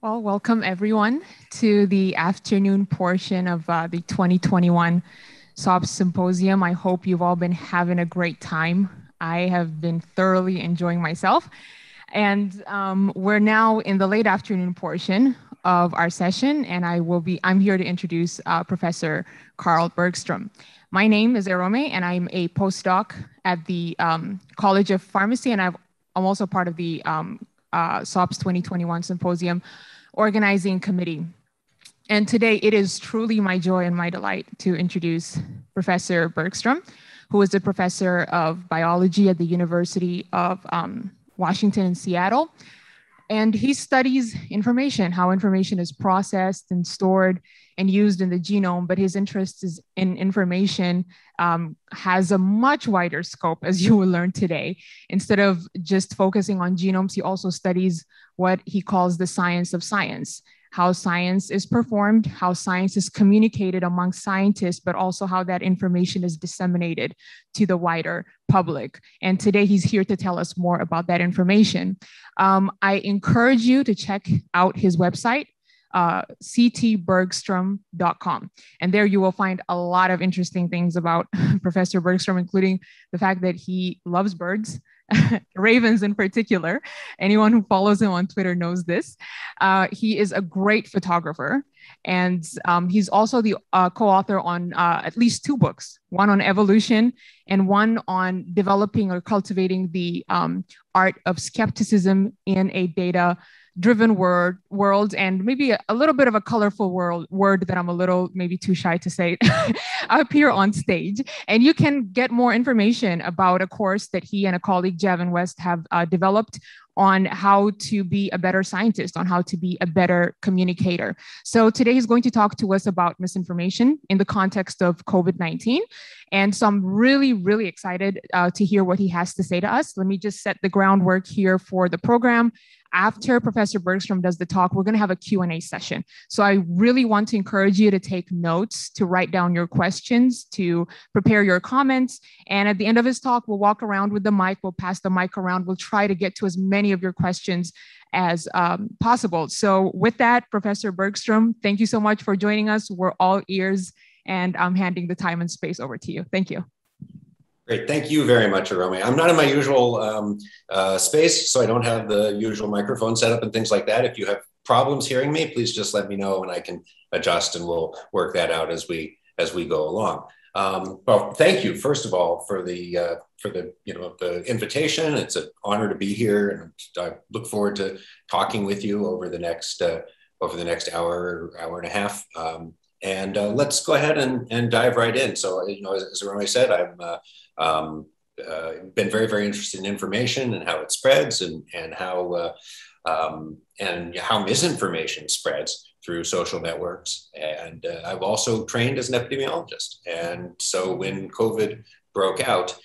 Well, welcome everyone to the afternoon portion of the 2021 SOP Symposium. I hope you've all been having a great time. I have been thoroughly enjoying myself. And we're now in the late afternoon portion of our session, and I'm here to introduce Professor Carl Bergstrom. My name is Erome, and I'm a postdoc at the College of Pharmacy, and I'm also part of the SOPS 2021 Symposium organizing committee. And today it is truly my joy and my delight to introduce Professor Bergstrom, who is a professor of biology at the University of Washington in Seattle. And he studies information, how information is processed and stored and used in the genome, but his interest is in information has a much wider scope, as you will learn today. Instead of just focusing on genomes, he also studies what he calls the science of science, how science is performed, how science is communicated among scientists, but also how that information is disseminated to the wider public. And today he's here to tell us more about that information. I encourage you to check out his website, ctbergstrom.com. And there you will find a lot of interesting things about Professor Bergstrom, including the fact that he loves birds, ravens in particular. Anyone who follows him on Twitter knows this. He is a great photographer, and he's also the co-author on at least 2 books, one on evolution and one on developing or cultivating the art of skepticism in a data-driven world, and maybe a little bit of a colorful word that I'm a little maybe too shy to say up here on stage. And you can get more information about a course that he and a colleague, Javin West, have developed on how to be a better scientist, on how to be a better communicator. So today he's going to talk to us about misinformation in the context of COVID-19. And so I'm really, really excited to hear what he has to say to us. Let me just set the groundwork here for the program. After Professor Bergstrom does the talk, we're going to have a Q&A session. So I really want to encourage you to take notes, to write down your questions, to prepare your comments. And at the end of his talk, we'll walk around with the mic, we'll pass the mic around, we'll try to get to as many of your questions as possible. So with that, Professor Bergstrom, thank you so much for joining us. We're all ears, and I'm handing the time and space over to you. Thank you. Great, thank you very much, Arome. I'm not in my usual space, so I don't have the usual microphone setup and things like that. If you have problems hearing me, please just let me know and I can adjust, and we'll work that out as we go along. Well, thank you, first of all, for the the invitation. It's an honor to be here, and I look forward to talking with you over the next hour and a half. And let's go ahead and dive right in. So, as Arome said, I've been very, very interested in information and how it spreads, and how misinformation spreads through social networks. And I've also trained as an epidemiologist. And so when COVID broke out,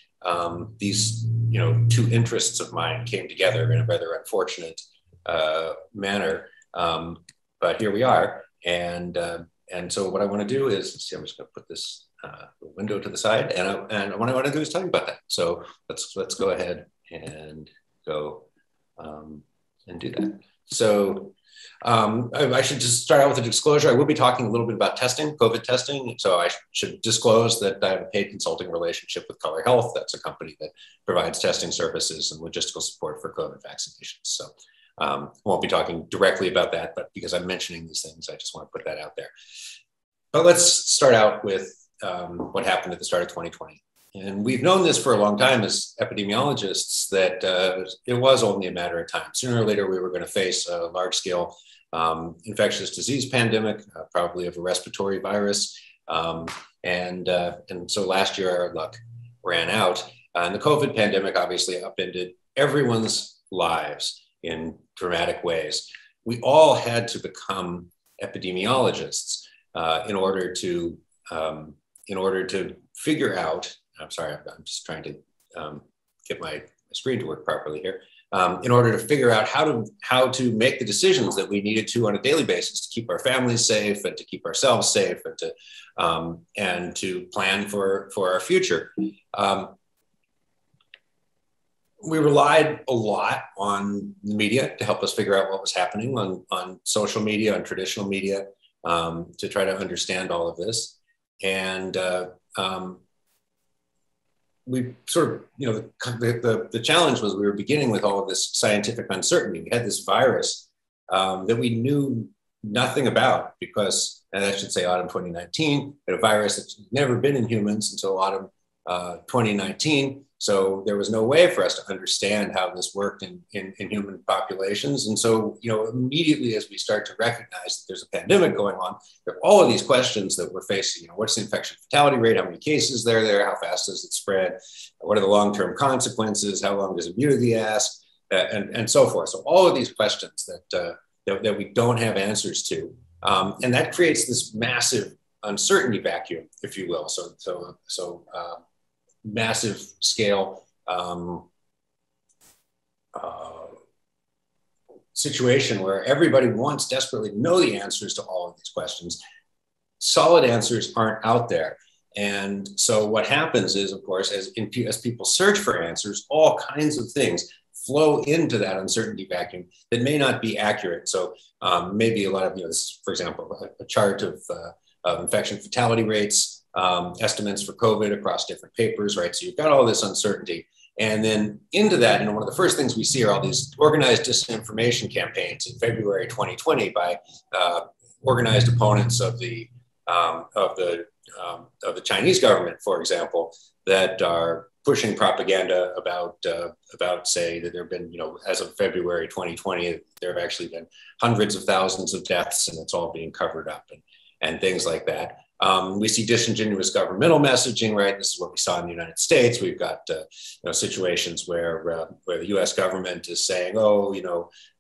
these 2 interests of mine came together in a rather unfortunate manner. But here we are. And so what I want to do is, I'm just going to put this window to the side, and what I want to do is tell you about that. So let's go ahead and go and do that. So I should just start out with a disclosure. I will be talking a little bit about testing, COVID testing. So I should disclose that I have a paid consulting relationship with Color Health. That's a company that provides testing services and logistical support for COVID vaccinations. So won't be talking directly about that, but because I'm mentioning these things, I just want to put that out there. But let's start out with what happened at the start of 2020. And we've known this for a long time as epidemiologists, that it was only a matter of time. Sooner or later, we were going to face a large-scale infectious disease pandemic, probably of a respiratory virus. And so last year, our luck ran out. And the COVID pandemic obviously upended everyone's lives in dramatic ways. We all had to become epidemiologists in order to figure out. I'm sorry, I'm just trying to get my screen to work properly here. In order to figure out how to make the decisions that we needed to on a daily basis to keep our families safe and to keep ourselves safe, and to plan for our future. we relied a lot on the media to help us figure out what was happening on social media, on traditional media, to try to understand all of this. And we sort of, the challenge was we were beginning with all of this scientific uncertainty. We had this virus that we knew nothing about because, and I should say autumn 2019, had a virus that's never been in humans until autumn 2019. So there was no way for us to understand how this worked in human populations. And so, immediately as we start to recognize that there's a pandemic going on, there are all of these questions that we're facing. What's the infection fatality rate? How many cases are there? How fast does it spread? What are the long-term consequences? How long does immunity last? And so forth. So all of these questions that we don't have answers to. And that creates this massive uncertainty vacuum, if you will. So massive scale situation where everybody wants desperately to know the answers to all of these questions. Solid answers aren't out there. And so what happens is, of course, as people search for answers, all kinds of things flow into that uncertainty vacuum that may not be accurate. So maybe a lot of, this is, for example, a chart of infection fatality rates, estimates for COVID across different papers, right? So you've got all this uncertainty. And then into that, one of the first things we see are all these organized disinformation campaigns in February 2020 by organized opponents of the Chinese government, for example, that are pushing propaganda about say that there have been, as of February 2020, there have actually been hundreds of thousands of deaths, and it's all being covered up and things like that. We see disingenuous governmental messaging, right? This is what we saw in the United States. We've got situations where the U.S. government is saying, we've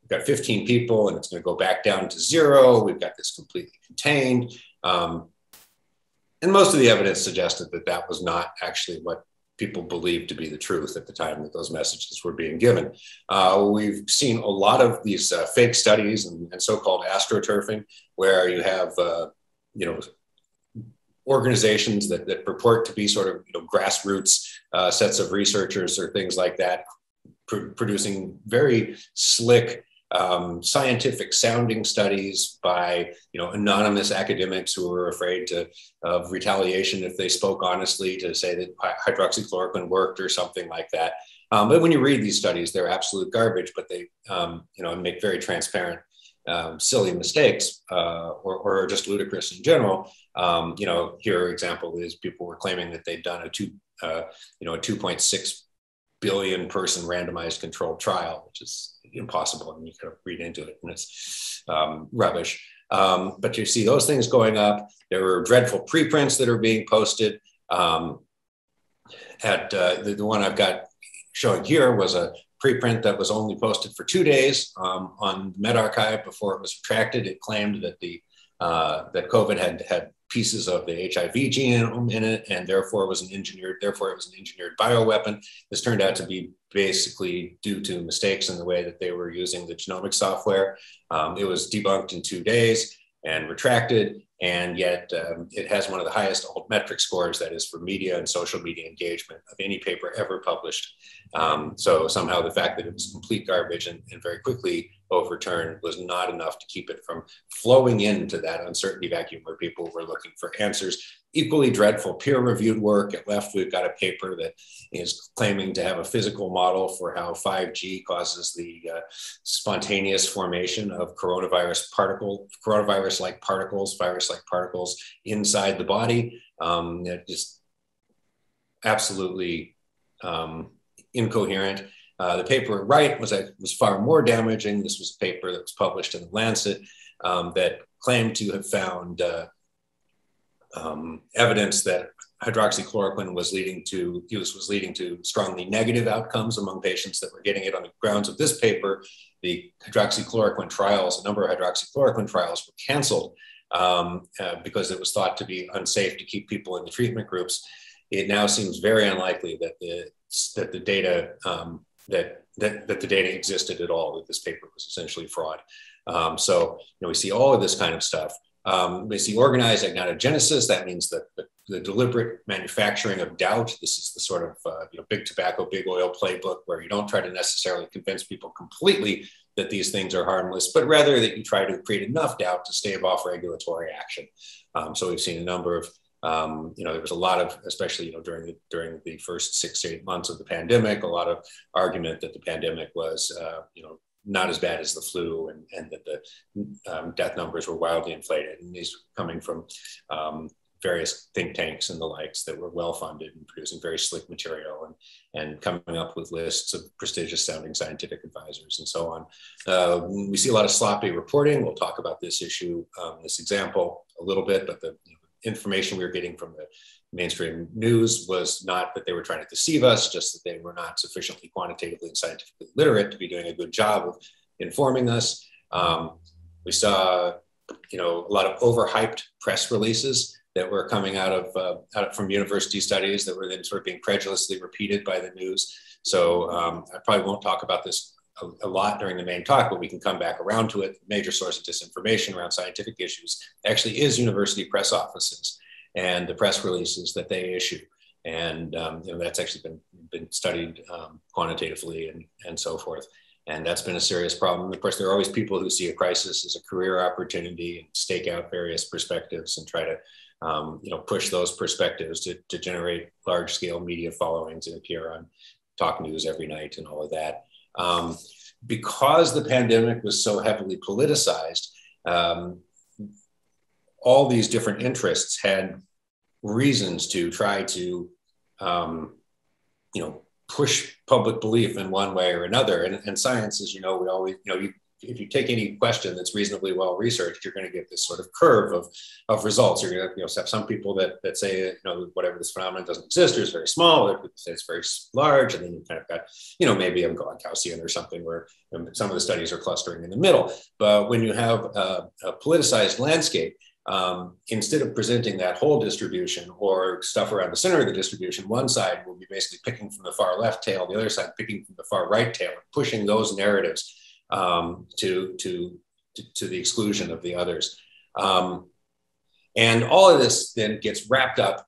got 15 people and it's going to go back down to 0. We've got this completely contained. And most of the evidence suggested that that was not actually what people believed to be the truth at the time that those messages were being given. We've seen a lot of these fake studies and so-called astroturfing, where you have, organizations that purport to be sort of grassroots sets of researchers or things like that, producing very slick scientific sounding studies by anonymous academics who were afraid of retaliation if they spoke honestly, to say that hydroxychloroquine worked or something like that. But when you read these studies, they're absolute garbage, but they make very transparent silly mistakes or just ludicrous in general. Here, example is people were claiming that they'd done a 2.6 billion person randomized controlled trial, which is impossible. And you kind of read into it and it's rubbish. But you see those things going up. There were dreadful preprints that are being posted. The one I've got showing here was a preprint that was only posted for 2 days on medRxiv before it was retracted. It claimed that that COVID had pieces of the HIV genome in it, and therefore it was an engineered bioweapon. This turned out to be basically due to mistakes in the way that they were using the genomic software. It was debunked in 2 days and retracted, and yet it has one of the highest altmetric scores, that is for media and social media engagement, of any paper ever published. So somehow the fact that it was complete garbage and very quickly overturned was not enough to keep it from flowing into that uncertainty vacuum where people were looking for answers. Equally dreadful peer-reviewed work. At left, we've got a paper that is claiming to have a physical model for how 5G causes the spontaneous formation of virus-like particles inside the body. Just absolutely incoherent. The paper right was far more damaging. This was a paper that was published in The Lancet that claimed to have found evidence that hydroxychloroquine was leading to strongly negative outcomes among patients that were getting it. On the grounds of this paper, the hydroxychloroquine trials, a number of hydroxychloroquine trials, were canceled because it was thought to be unsafe to keep people in the treatment groups. It now seems very unlikely that the data existed at all, that this paper was essentially fraud. So we see all of this kind of stuff. We see organized agnotogenesis. That means that the the deliberate manufacturing of doubt. This is the sort of big tobacco, big oil playbook where you don't try to necessarily convince people completely that these things are harmless, but rather that you try to create enough doubt to stave off regulatory action. So we've seen a number of, there was a lot of, especially during the first 6 to 8 months of the pandemic, a lot of argument that the pandemic was not as bad as the flu, and that the death numbers were wildly inflated. And these coming from various think tanks and the likes that were well-funded and producing very slick material and coming up with lists of prestigious sounding scientific advisors and so on. We see a lot of sloppy reporting. We'll talk about this issue, this example a little bit, but the information we were getting from the mainstream news was not that they were trying to deceive us, just that they were not sufficiently quantitatively and scientifically literate to be doing a good job of informing us. We saw, a lot of overhyped press releases that were coming out from university studies that were then sort of being credulously repeated by the news. So I probably won't talk about this a lot during the main talk, but we can come back around to it. The major source of disinformation around scientific issues actually is university press offices and the press releases that they issue. And that's actually been studied quantitatively and so forth. And that's been a serious problem. Of course, there are always people who see a crisis as a career opportunity and stake out various perspectives and try to push those perspectives to generate large-scale media followings and appear on talk news every night and all of that. Because the pandemic was so heavily politicized, all these different interests had reasons to try to, push public belief in one way or another. And science, as we always, if you take any question that's reasonably well researched, you're going to get this sort of curve of results. You're going to have some people that say, whatever this phenomenon doesn't exist or is very small. Other people say it's very large. And then you kind of got, maybe I'm going Gaussian or something where some of the studies are clustering in the middle. But when you have a politicized landscape, instead of presenting that whole distribution or stuff around the center of the distribution, one side will be basically picking from the far left tail, the other side picking from the far right tail, pushing those narratives to the exclusion of the others. And all of this then gets wrapped up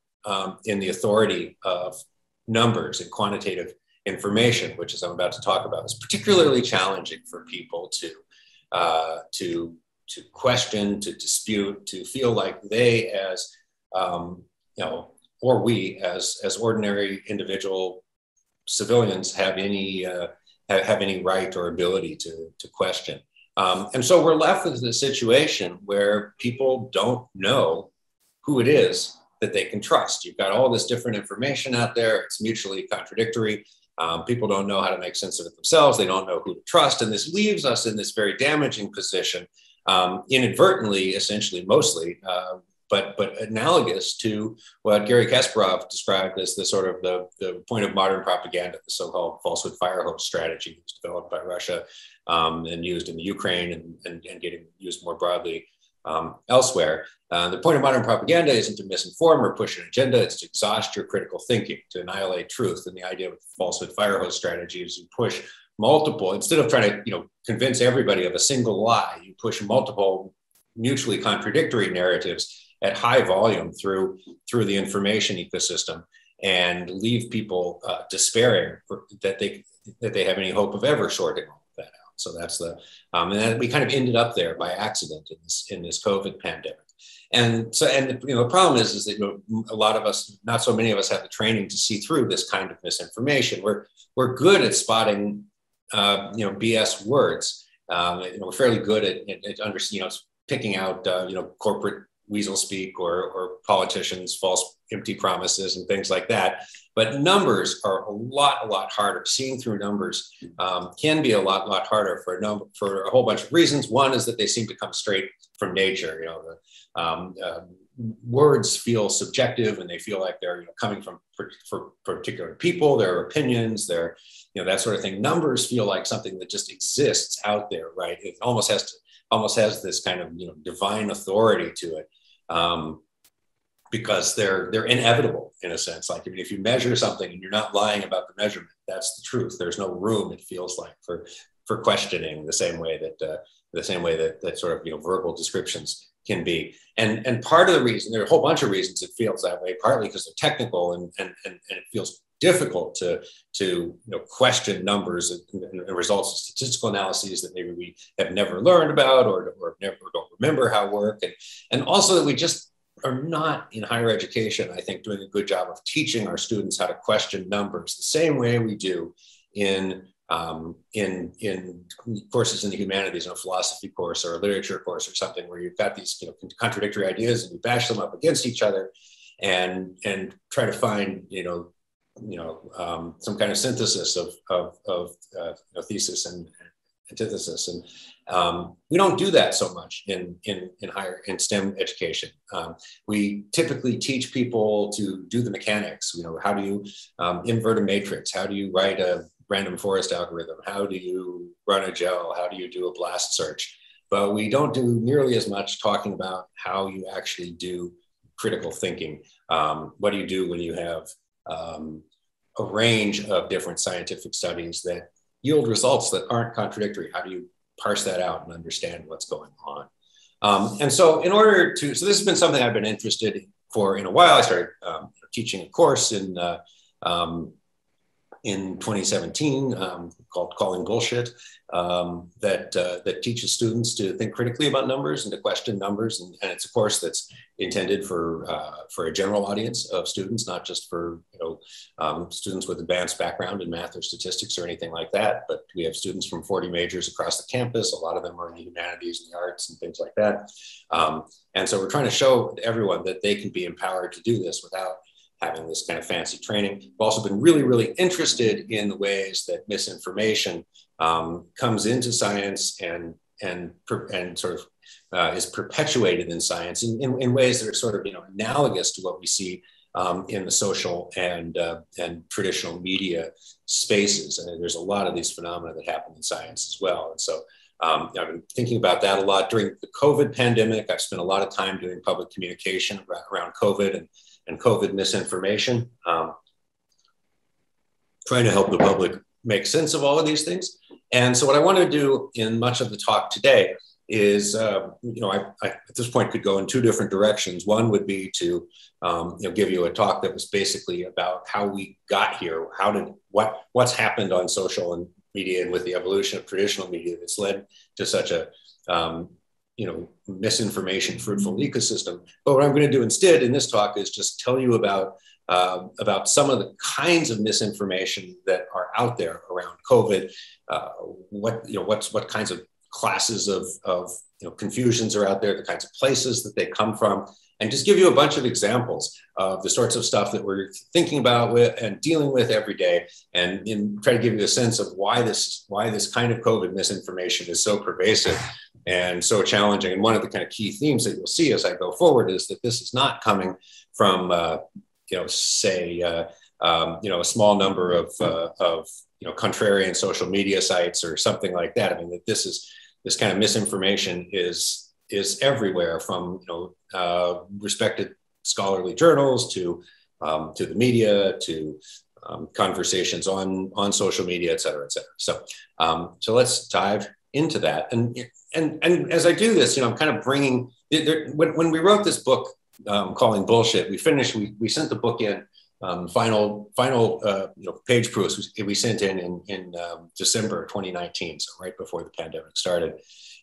in the authority of numbers and quantitative information, which, as I'm about to talk about, is particularly challenging for people to question, to dispute, to feel like they as, or we as ordinary individual civilians have any right or ability to question. And so we're left with a situation where people don't know who it is that they can trust. You've got all this different information out there. It's mutually contradictory. People don't know how to make sense of it themselves. They don't know who to trust. And this leaves us in this very damaging position, inadvertently, essentially, mostly, but analogous to what Gary Kasparov described as the sort of the point of modern propaganda, the so-called falsehood fire hose strategy that was developed by Russia and used in the Ukraine and getting used more broadly elsewhere. The point of modern propaganda isn't to misinform or push an agenda, it's to exhaust your critical thinking, to annihilate truth. And the idea with the falsehood fire hose strategy is you push multiple, instead of trying to convince everybody of a single lie, you push multiple mutually contradictory narratives at high volume through the information ecosystem and leave people despairing that they have any hope of ever sorting all of that out. So that's and then we kind of ended up there by accident in this COVID pandemic. And the problem is that a lot of us, not so many of us, have the training to see through this kind of misinformation. We're good at spotting BS words. We're fairly good at picking out corporate weasel speak or politicians' false empty promises and things like that. But numbers are a lot harder. Seeing through numbers can be a lot harder for a whole bunch of reasons. One is that they seem to come straight from nature. Words feel subjective and they feel like they're coming from for particular people, their opinions, their that sort of thing. Numbers feel like something that just exists out there, right? It almost has this kind of divine authority to it, because they're inevitable in a sense. Like if you measure something and you're not lying about the measurement, that's the truth. There's no room, it feels like, for questioning the same way that sort of verbal descriptions can be. And part of the reason, there are a whole bunch of reasons it feels that way, partly because they're technical and it feels difficult to question numbers and results of statistical analyses that maybe we have never learned about or never don't remember how work. And also that we just are not in higher education, I think, doing a good job of teaching our students how to question numbers the same way we do in courses in the humanities, in a philosophy course or a literature course or something, where you've got these contradictory ideas and you bash them up against each other and try to find some kind of synthesis of thesis and antithesis. And we don't do that so much in STEM education. We typically teach people to do the mechanics. How do you invert a matrix? How do you write a random forest algorithm? How do you run a gel? How do you do a blast search? But we don't do nearly as much talking about how you actually do critical thinking. What do you do when you have a range of different scientific studies that yield results that aren't contradictory? How do you parse that out and understand what's going on? And so so this has been something I've been interested for in a while. I started teaching a course in 2017 called Calling Bullshit, that teaches students to think critically about numbers and to question numbers. And it's a course that's intended for a general audience of students, not just for students with advanced background in math or statistics or anything like that. But we have students from 40 majors across the campus. A lot of them are in the humanities and the arts and things like that. And so we're trying to show everyone that they can be empowered to do this without having this kind of fancy training. We've also been really, really interested in the ways that misinformation comes into science and sort of is perpetuated in science in ways that are sort of analogous to what we see in the social and traditional media spaces. And there's a lot of these phenomena that happen in science as well. And so I've been thinking about that a lot during the COVID pandemic. I've spent a lot of time doing public communication around COVID and COVID misinformation, trying to help the public make sense of all of these things. And so what I want to do in much of the talk today is, I at this point could go in two different directions. One would be to give you a talk that was basically about how we got here, what's happened on social media and with the evolution of traditional media that's led to such a misinformation fruitful ecosystem. But what I'm going to do instead in this talk is just tell you about some of the kinds of misinformation that are out there around COVID. What kinds of classes of confusions are out there, the kinds of places that they come from, and just give you a bunch of examples of the sorts of stuff that we're thinking about with and dealing with every day, and try to give you a sense of why this kind of COVID misinformation is so pervasive and so challenging. And one of the kind of key themes that you'll see as I go forward is that this is not coming from, a small number of contrarian social media sites or something like that. I mean, that this kind of misinformation is everywhere, from respected scholarly journals to the media to conversations on social media, et cetera, et cetera. So let's dive into that. And as I do this, I'm kind of bringing when we wrote this book, Calling Bullshit, we sent the book in. Final page proofs we sent in December 2019, so right before the pandemic started.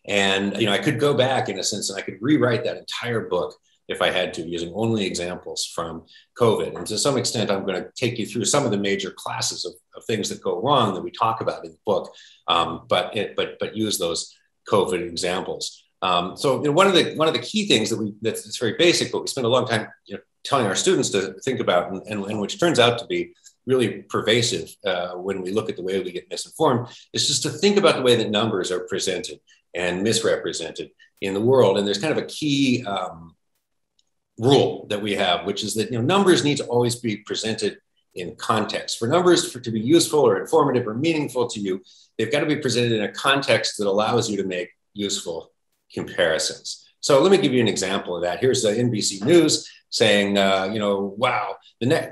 And I could go back in a sense and I could rewrite that entire book if I had to, using only examples from COVID. And to some extent, I'm going to take you through some of the major classes of things that go wrong that we talk about in the book, but use those COVID examples. So one of the key things that's very basic, but we spend a long time telling our students to think about, and which turns out to be really pervasive when we look at the way we get misinformed, is just to think about the way that numbers are presented and misrepresented in the world. And there's kind of a key rule that we have, which is that numbers need to always be presented in context. For numbers to be useful or informative or meaningful to you, they've got to be presented in a context that allows you to make useful comparisons. So let me give you an example of that. Here's the NBC News saying, wow,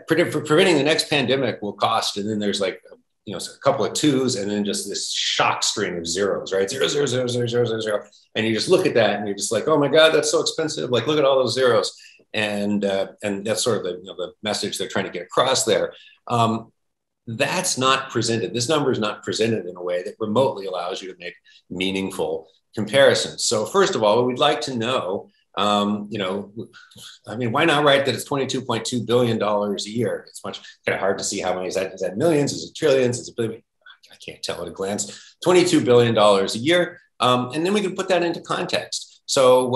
preventing the next pandemic will cost, and then there's like a couple of twos and then just this shock string of zeros, right? 0, 0, 0, 0, 0, 0, 0. And you just look at that and you're just like, oh my God, that's so expensive. Like, look at all those zeros. And that's sort of the message they're trying to get across there. That's not presented. This number is not presented in a way that remotely allows you to make meaningful comparisons. So first of all, we'd like to know, why not write that it's $22.2 billion a year? It's much kind of hard to see how many is that millions? Is it trillions? Is it billion? I can't tell at a glance. $22 billion a year. And then we can put that into context. So,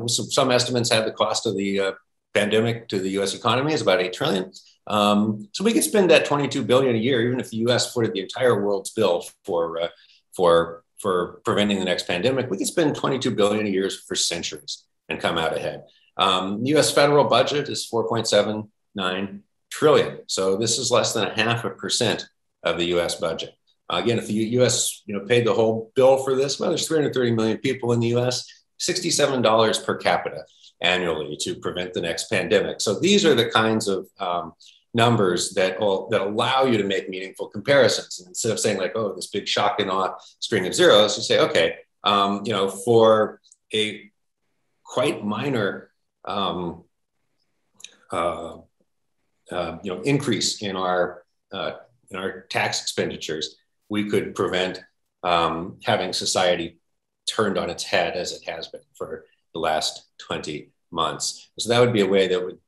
some estimates have the cost of the pandemic to the US economy is about 8 trillion. So we could spend that 22 billion a year, even if the US footed the entire world's bill for preventing the next pandemic. We could spend 22 billion a year for centuries and come out ahead. The US federal budget is 4.79 trillion. So this is less than 0.5% of the US budget. Again, if the US paid the whole bill for this, well, there's 330 million people in the US, $67 per capita annually to prevent the next pandemic. So these are the kinds of numbers that allow you to make meaningful comparisons. And instead of saying like, oh, this big shock and awe string of zeros, you say, okay, for a quite minor increase in our tax expenditures, we could prevent having society turned on its head as it has been for the last 20 months. So that would be a way that would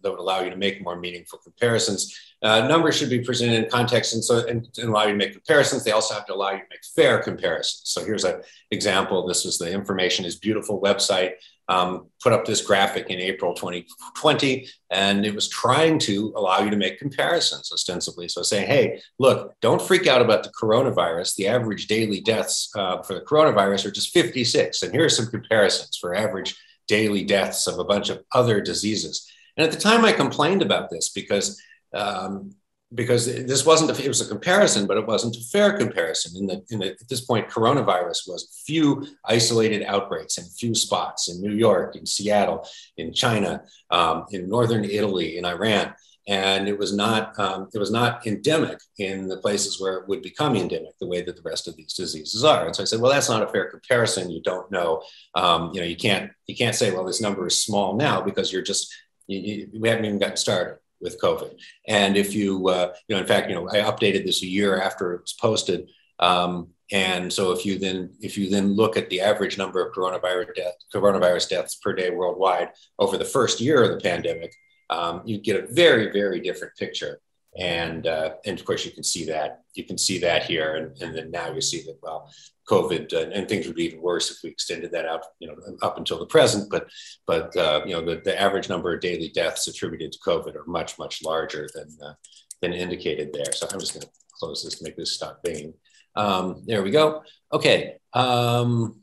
allow you to make more meaningful comparisons. Numbers should be presented in context and allow you to make comparisons. They also have to allow you to make fair comparisons. So here's an example. This was the Information is Beautiful website, put up this graphic in April 2020, and it was trying to allow you to make comparisons ostensibly. So saying, hey, look, don't freak out about the coronavirus. The average daily deaths for the coronavirus are just 56. And here are some comparisons for average daily deaths of a bunch of other diseases. And at the time I complained about this because this wasn't, it was a comparison, but it wasn't a fair comparison. At this point, coronavirus was a few isolated outbreaks in a few spots in New York, in Seattle, in China, in Northern Italy, in Iran. And it was not endemic in the places where it would become endemic the way that the rest of these diseases are. And so I said, well, that's not a fair comparison. You don't know, you can't say, well, this number is small now because we haven't even gotten started with COVID. And if in fact, I updated this a year after it was posted. And so if you then look at the average number of coronavirus deaths per day worldwide over the first year of the pandemic, you get a very, very different picture. And of course you can see that here. And then now you see that, well, COVID and things would be even worse if we extended that out, up until the present. But the average number of daily deaths attributed to COVID are much, much larger than indicated there. So I'm just going to close this to make this stop binging. There we go. Okay. So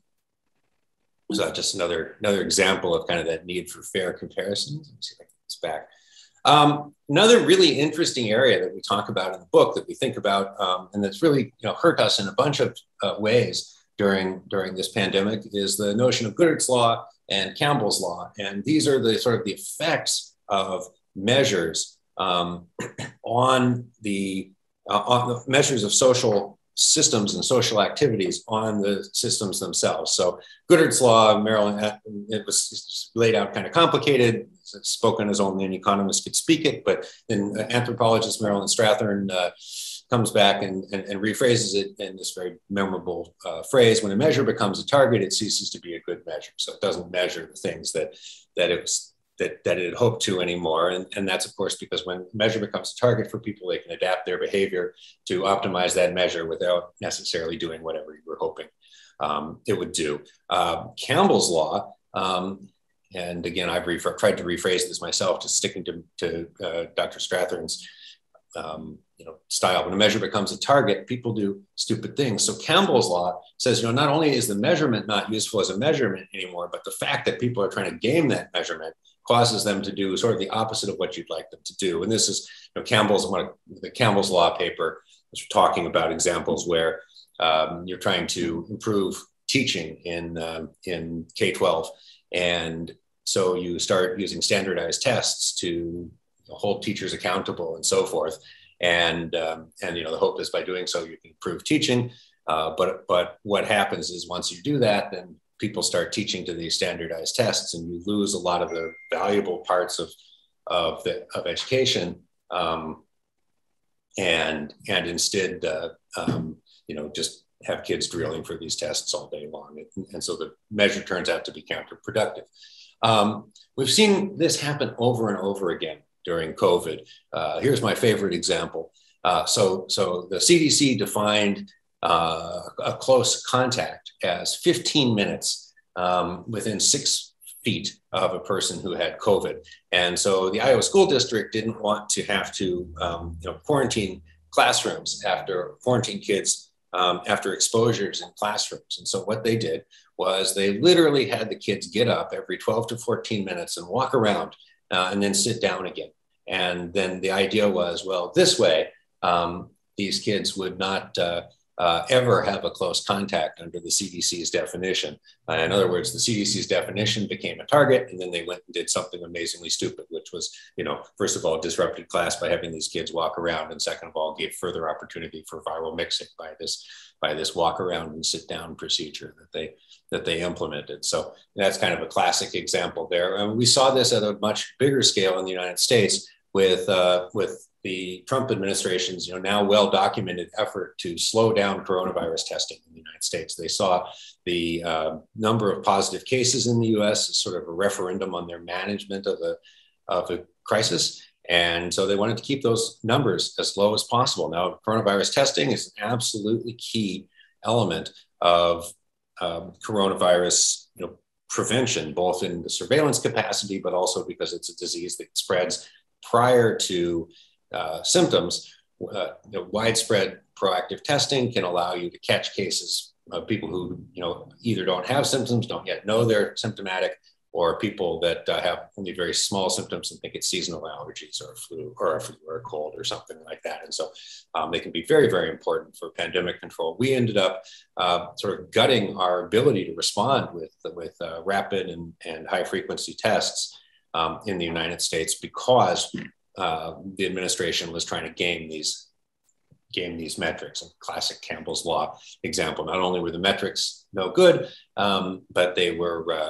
just another example of kind of that need for fair comparisons. Let me see if I can get this back. Another really interesting area that we talk about in the book that we think about, and that's really hurt us in a bunch of ways during this pandemic, is the notion of Goodhart's law and Campbell's law. And these are the sort of the effects of measures on the measures of social systems and social activities on the systems themselves. So Goodhart's law, Maryland, it was laid out kind of complicated. It's spoken as only an economist could speak it, but then anthropologist Marilyn Strathern comes back and rephrases it in this very memorable phrase: when a measure becomes a target, it ceases to be a good measure. So it doesn't measure the things that it had hoped to anymore. And that's, of course, because when a measure becomes a target for people, they can adapt their behavior to optimize that measure without necessarily doing whatever you were hoping it would do. Campbell's law, and again, I've tried to rephrase this myself, just sticking to Dr. Strathern's style. When a measure becomes a target, people do stupid things. So Campbell's law says, not only is the measurement not useful as a measurement anymore, but the fact that people are trying to game that measurement causes them to do sort of the opposite of what you'd like them to do. And this is the Campbell's law paper is talking about examples where you're trying to improve teaching in K-12. And so you start using standardized tests to hold teachers accountable and so forth. and the hope is by doing so you can improve teaching. But what happens is once you do that, then people start teaching to these standardized tests, and you lose a lot of the valuable parts of education, and instead just have kids drilling for these tests all day long, and so the measure turns out to be counterproductive. We've seen this happen over and over again during COVID. Here's my favorite example. So the CDC defined a close contact as 15 minutes within 6 feet of a person who had COVID. And so the Iowa School District didn't want to have to quarantine kids after exposures in classrooms. And so what they did was they literally had the kids get up every 12 to 14 minutes and walk around and then sit down again. And then the idea was, well, this way, these kids would not ever have a close contact under the CDC's definition. In other words, the CDC's definition became a target, and then they went and did something amazingly stupid, which was, first of all, disrupted class by having these kids walk around, and second of all, gave further opportunity for viral mixing by this walk around and sit down procedure that they implemented. So that's kind of a classic example there. And we saw this at a much bigger scale in the United States with the Trump administration's now well-documented effort to slow down coronavirus testing in the United States. They saw the number of positive cases in the US as sort of a referendum on their management of the crisis. And so they wanted to keep those numbers as low as possible. Now, coronavirus testing is an absolutely key element of coronavirus prevention, both in the surveillance capacity, but also because it's a disease that spreads prior to symptoms. Widespread proactive testing can allow you to catch cases of people who either don't have symptoms, don't yet know they're symptomatic, or people that have only very small symptoms and think it's seasonal allergies or a flu or a cold or something like that. And so they can be very, very important for pandemic control. We ended up sort of gutting our ability to respond with rapid and high frequency tests in the United States because the administration was trying to game these metrics. A classic Campbell's Law example. Not only were the metrics no good, but they were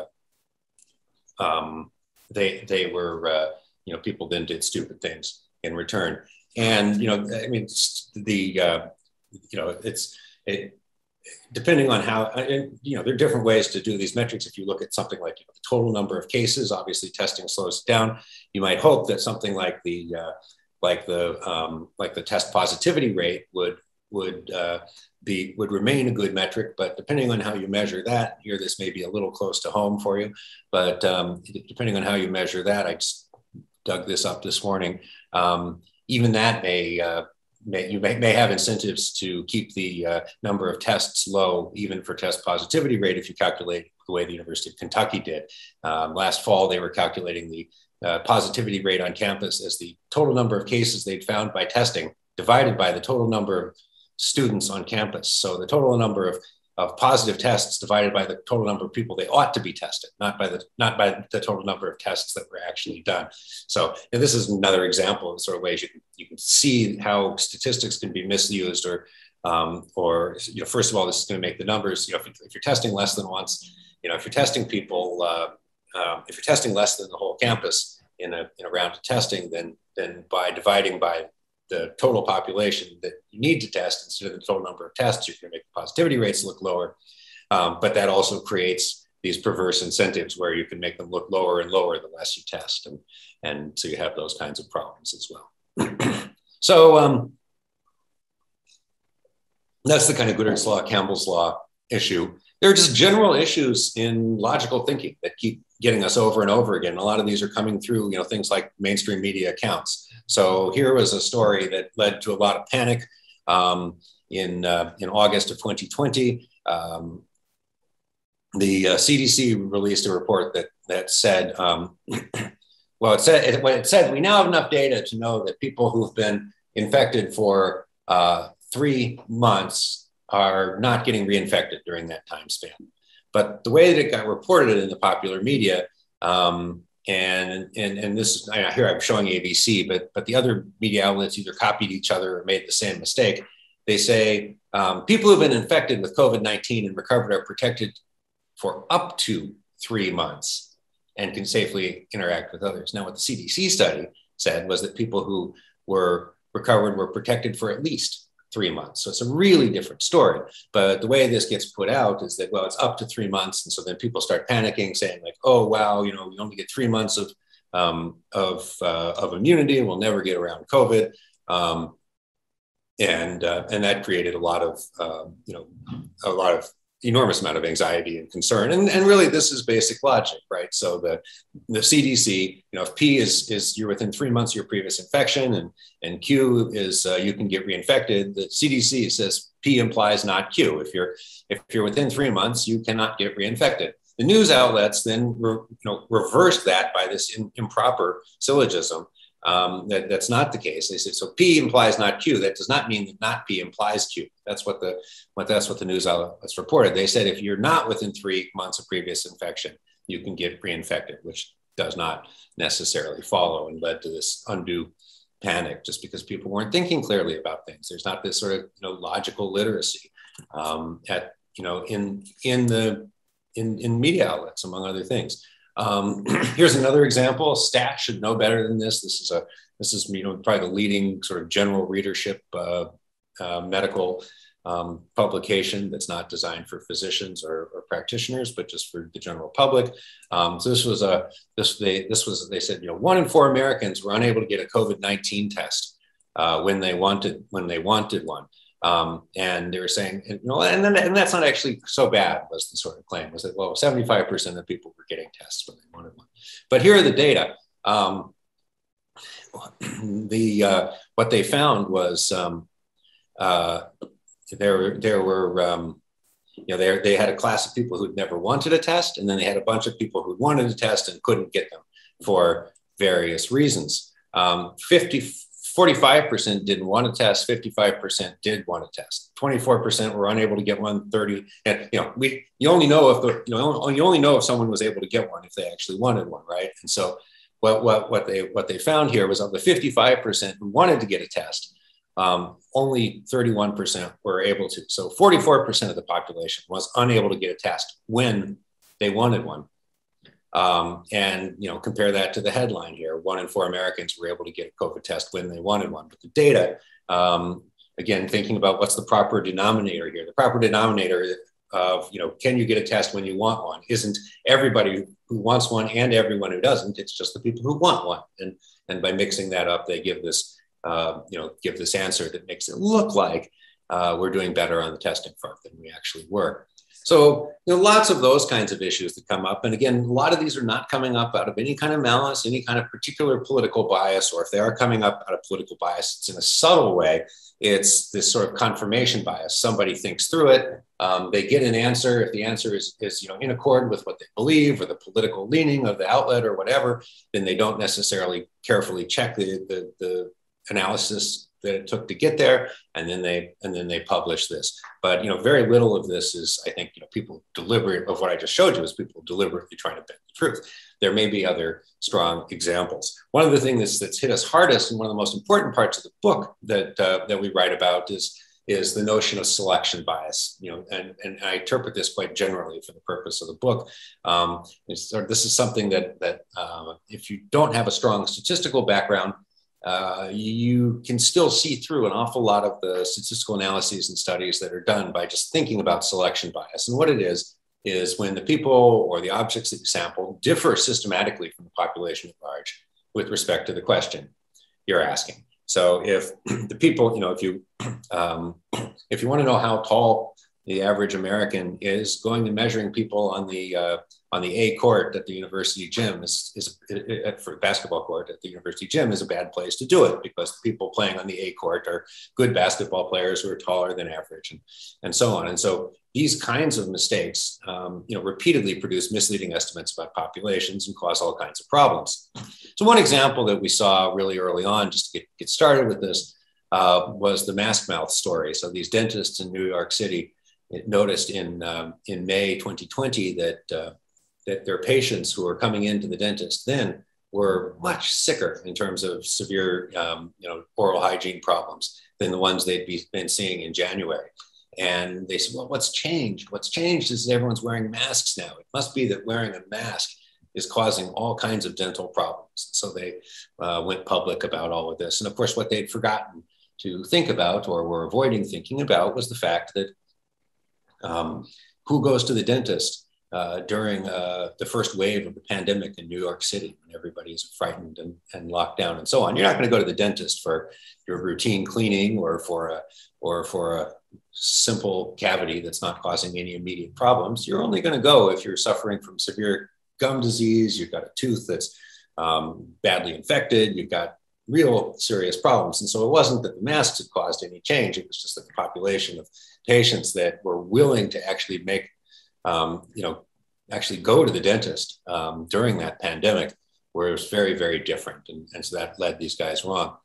people then did stupid things in return. And depending on how, there are different ways to do these metrics. If you look at something like the total number of cases, obviously testing slows it down. You might hope that something like the test positivity rate would remain a good metric, but depending on how you measure that, here this may be a little close to home for you, but depending on how you measure that, I just dug this up this morning. Even that may have incentives to keep the number of tests low, even for test positivity rate, if you calculate the way the University of Kentucky did. Last fall, they were calculating the positivity rate on campus as the total number of cases they'd found by testing divided by the total number of students on campus. So the total number of positive tests divided by the total number of people they ought to be tested, not by the total number of tests that were actually done. So this is another example of sort of ways you can see how statistics can be misused, or first of all, this is going to make the numbers. If you're testing less than once, if you're testing people, if you're testing less than the whole campus in a round of testing, then by dividing by the total population that you need to test instead of the total number of tests, you're going to make the positivity rates look lower. But that also creates these perverse incentives where you can make them look lower and lower the less you test. And so you have those kinds of problems as well. So that's the kind of Goodhart's Law, Campbell's Law issue. There are just general issues in logical thinking that keep getting us over and over again. A lot of these are coming through, things like mainstream media accounts. So here was a story that led to a lot of panic in August of 2020. The CDC released a report that said, it said, we now have enough data to know that people who've been infected for 3 months are not getting reinfected during that time span. But the way that it got reported in the popular media and this is, here I'm showing ABC, but the other media outlets either copied each other or made the same mistake. They say people who've been infected with COVID-19 and recovered are protected for up to 3 months and can safely interact with others. Now, what the CDC study said was that people who were recovered were protected for at least 3 months. So it's a really different story. But the way this gets put out is that, well, it's up to 3 months. And so then people start panicking, saying like, oh, wow, you know, we only get 3 months of immunity and we'll never get around COVID. And that created a lot of enormous amount of anxiety and concern. And really, this is basic logic, right? So the CDC, you know, if P is you're within 3 months of your previous infection, and Q is you can get reinfected, the CDC says P implies not Q. If you're within 3 months, you cannot get reinfected. The news outlets then reversed that by this improper syllogism. That's not the case. They say, so P implies not Q. That does not mean that not P implies Q. That's what the news outlets reported. They said if you're not within 3 months of previous infection, you can get reinfected, which does not necessarily follow, and led to this undue panic just because people weren't thinking clearly about things. There's not this sort of logical literacy in media outlets, among other things. Here's another example. Stat should know better than this. This is probably the leading sort of general readership medical publication that's not designed for physicians or practitioners, but just for the general public. So they said 1 in 4 Americans were unable to get a COVID-19 test when they wanted one. And they were saying, and that's not actually so bad, was the sort of claim, was that, well, 75% of people were getting tests when they wanted one. But here are the data. What they found was they had a class of people who'd never wanted a test, and then they had a bunch of people who wanted a test and couldn't get them for various reasons. 45% didn't want to test, 55% did want to test, 24% were unable to get one, 30, and you only know if someone was able to get one if they actually wanted one, right? And so what they found here was of the 55% who wanted to get a test, only 31% were able to. So 44% of the population was unable to get a test when they wanted one. And compare that to the headline here: 1 in 4 Americans were able to get a COVID test when they wanted one. But the data, again, thinking about what's the proper denominator here. The proper denominator of can you get a test when you want one isn't everybody who wants one and everyone who doesn't. It's just the people who want one. And by mixing that up, they give this answer that makes it look like we're doing better on the testing front than we actually were. So lots of those kinds of issues that come up. And again, a lot of these are not coming up out of any kind of malice, any kind of particular political bias, or if they are coming up out of political bias, it's in a subtle way. It's this sort of confirmation bias. Somebody thinks through it, they get an answer. If the answer is in accord with what they believe or the political leaning of the outlet or whatever, then they don't necessarily carefully check the analysis that it took to get there, and then they publish this. But very little of this is, I think, people deliberate of what I just showed you is people deliberately trying to bend the truth. There may be other strong examples. One of the things that's hit us hardest, and one of the most important parts of the book that we write about is the notion of selection bias. And I interpret this quite generally for the purpose of the book. This is something that if you don't have a strong statistical background, you can still see through an awful lot of the statistical analyses and studies that are done by just thinking about selection bias. And what it is when the people or the objects that you sample differ systematically from the population at large with respect to the question you're asking. So if the people, if you want to know how tall the average American is, going and measuring people on the A court at the university gym is for basketball court at the university gym is a bad place to do it, because the people playing on the A court are good basketball players who are taller than average, and so on. And so these kinds of mistakes, repeatedly produce misleading estimates about populations and cause all kinds of problems. So one example that we saw really early on, just to get started with this, was the mask mouth story. So these dentists in New York City noticed in May 2020 that that their patients who were coming into the dentist then were much sicker in terms of severe, oral hygiene problems than the ones they'd been seeing in January. And they said, well, what's changed? What's changed is everyone's wearing masks now. It must be that wearing a mask is causing all kinds of dental problems. So they went public about all of this. And of course, what they'd forgotten to think about, or were avoiding thinking about, was the fact that who goes to the dentist during the first wave of the pandemic in New York City, when everybody's frightened and locked down and so on. You're not going to go to the dentist for your routine cleaning or for a simple cavity that's not causing any immediate problems. You're only going to go if you're suffering from severe gum disease, you've got a tooth that's badly infected, you've got real serious problems. And so it wasn't that the masks had caused any change. It was just that the population of patients that were willing to actually make, actually go to the dentist during that pandemic was very, very different. And so that led these guys wrong.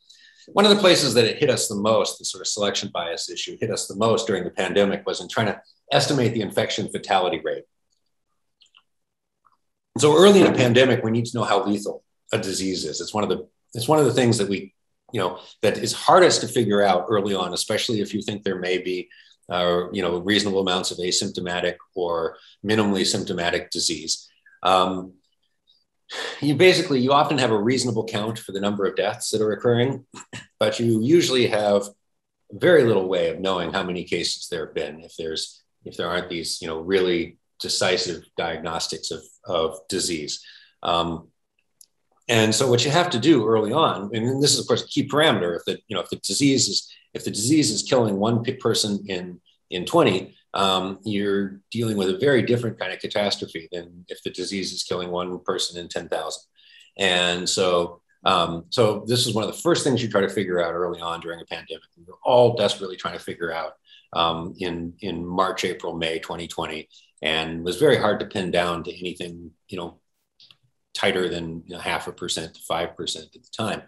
One of the places that it hit us the most, the sort of selection bias issue hit us the most during the pandemic, was in trying to estimate the infection fatality rate. So early in a pandemic, we need to know how lethal a disease is. It's one of the things that that is hardest to figure out early on, especially if you think there may be, reasonable amounts of asymptomatic or minimally symptomatic disease. You often have a reasonable count for the number of deaths that are occurring, but you usually have very little way of knowing how many cases there have been if there aren't these, really decisive diagnostics of disease. And so what you have to do early on, and this is of course a key parameter, if the disease is killing one person in 20, you're dealing with a very different kind of catastrophe than if the disease is killing one person in 10,000. And so this is one of the first things you try to figure out early on during a pandemic. We're all desperately trying to figure out in March, April, May 2020, and was very hard to pin down to anything, tighter than 0.5% to 5% at the time.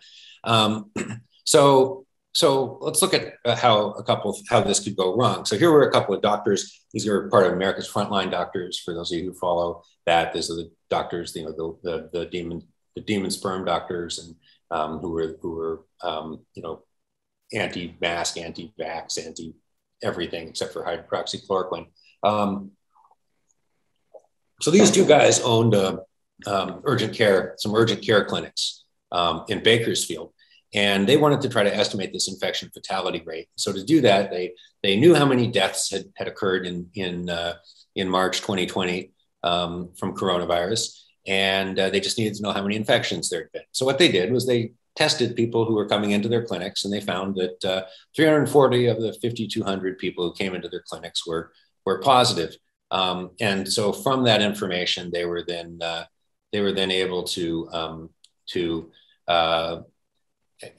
So let's look at how this could go wrong. So here were a couple of doctors. These are part of America's Frontline Doctors. For those of you who follow that, these are the doctors, the demon sperm doctors, and who were anti-mask, anti-vax, anti-everything except for hydroxychloroquine. So these two guys owned some urgent care clinics in Bakersfield. And they wanted to try to estimate this infection fatality rate. So to do that, they knew how many deaths had occurred in March 2020 from coronavirus, and they just needed to know how many infections there had been. So what they did was they tested people who were coming into their clinics, and they found that 340 of the 5,200 people who came into their clinics were positive. And so from that information, they were then able to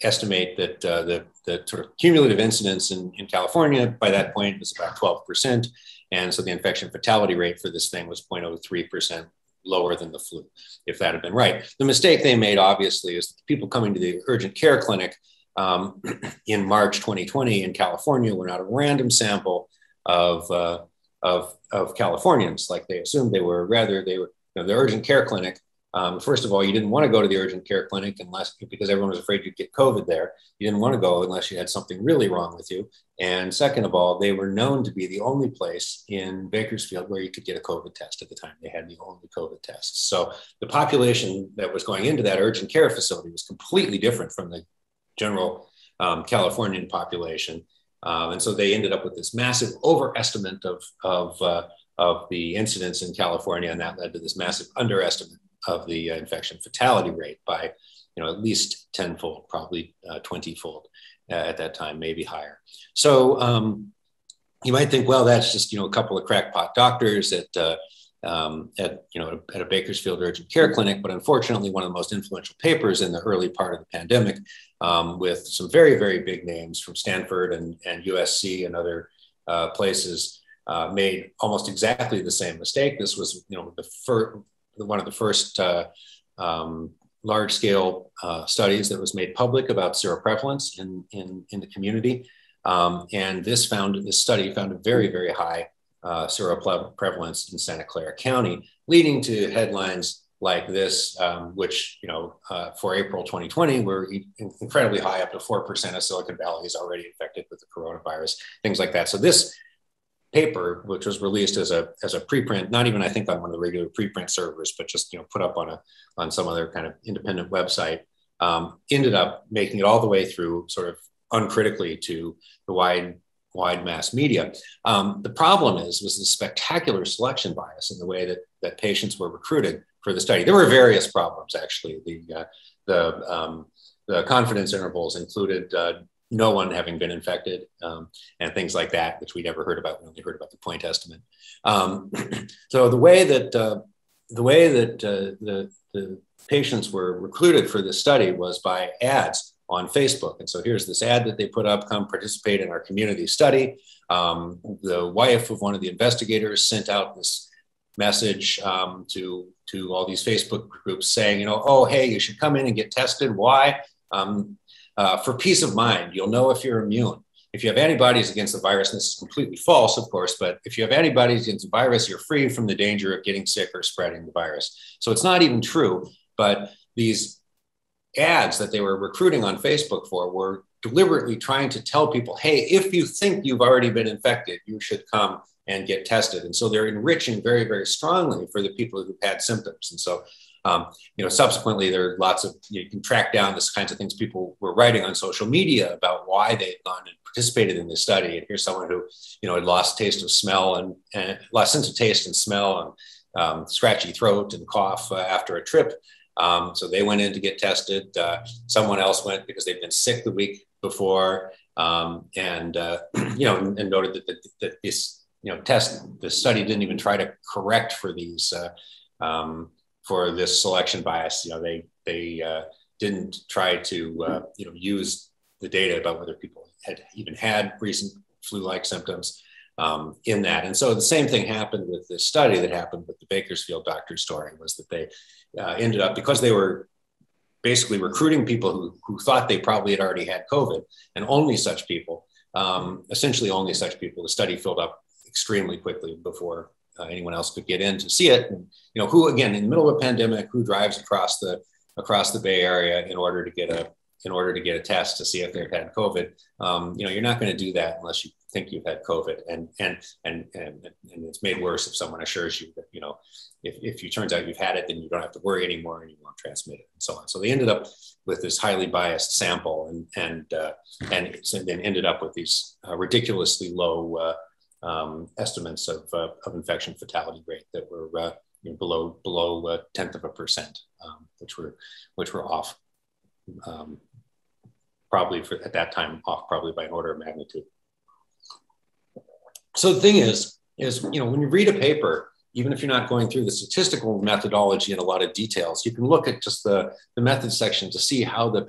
estimate that the sort of cumulative incidence in California by that point was about 12%. And so the infection fatality rate for this thing was 0.03% lower than the flu, if that had been right. The mistake they made, obviously, is that the people coming to the urgent care clinic in March 2020 in California were not a random sample of Californians like they assumed they were. Rather, they were the urgent care clinic. First of all, you didn't want to go to the urgent care clinic because everyone was afraid you'd get COVID there. You didn't want to go unless you had something really wrong with you. And second of all, they were known to be the only place in Bakersfield where you could get a COVID test at the time. They had the only COVID tests. So the population that was going into that urgent care facility was completely different from the general Californian population. And so they ended up with this massive overestimate of the incidence in California, and that led to this massive underestimate of the infection fatality rate by, at least 10-fold, probably 20-fold at that time, maybe higher. So you might think, well, that's just, a couple of crackpot doctors at a Bakersfield urgent care clinic. But unfortunately, one of the most influential papers in the early part of the pandemic, with some very, very big names from Stanford and USC and other places, made almost exactly the same mistake. This was, one of the first large-scale studies that was made public about seroprevalence in the community. And this study found a very, very high seroprevalence in Santa Clara County, leading to headlines like this, which, for April 2020, were incredibly high, up to 4% of Silicon Valley is already infected with the coronavirus, things like that. So this paper, which was released as a preprint, not even I think on one of the regular preprint servers, but just put up on some other kind of independent website, ended up making it all the way through sort of uncritically to the wide mass media. The problem was the spectacular selection bias in the way that patients were recruited for the study. There were various problems, actually. The confidence intervals included no one having been infected and things like that, which we never heard about. We only heard about the point estimate. So the way that the patients were recruited for this study was by ads on Facebook. And so here's this ad that they put up: come participate in our community study. The wife of one of the investigators sent out this message to all these Facebook groups saying, oh, hey, you should come in and get tested. Why? For peace of mind. You'll know if you're immune. If you have antibodies against the virus, and this is completely false, of course, but if you have antibodies against the virus, you're free from the danger of getting sick or spreading the virus. So it's not even true, but these ads that they were recruiting on Facebook for were deliberately trying to tell people, hey, if you think you've already been infected, you should come and get tested. And so they're enriching very, very strongly for the people who've had symptoms. And so, subsequently, there are lots of, you can track down this kinds of things people were writing on social media about why they'd gone and participated in this study. And here's someone who, had lost taste of smell and lost sense of taste and smell and scratchy throat and cough after a trip. So they went in to get tested. Someone else went because they'd been sick the week before, and noted that this, the study didn't even try to correct for these, for this selection bias. They didn't try to, use the data about whether people had even had recent flu-like symptoms in that. And so the same thing happened with this study that happened with the Bakersfield doctor story, was that they ended up, because they were basically recruiting people who thought they probably had already had COVID, and only such people, essentially only such people, the study filled up extremely quickly before anyone else could get in to see it. And, who, again, in the middle of a pandemic, who drives across the Bay Area in order to get a test to see if they've had COVID? You're not going to do that unless you think you've had COVID, and it's made worse if someone assures you that, if it turns out you've had it, then you don't have to worry anymore and you won't transmit it, and so on. So they ended up with this highly biased sample, and then ended up with these ridiculously low estimates of infection fatality rate that were below 0.1%, which were off, probably at that time off probably by an order of magnitude. So the thing is when you read a paper, even if you're not going through the statistical methodology in a lot of details, you can look at just the method section to see how the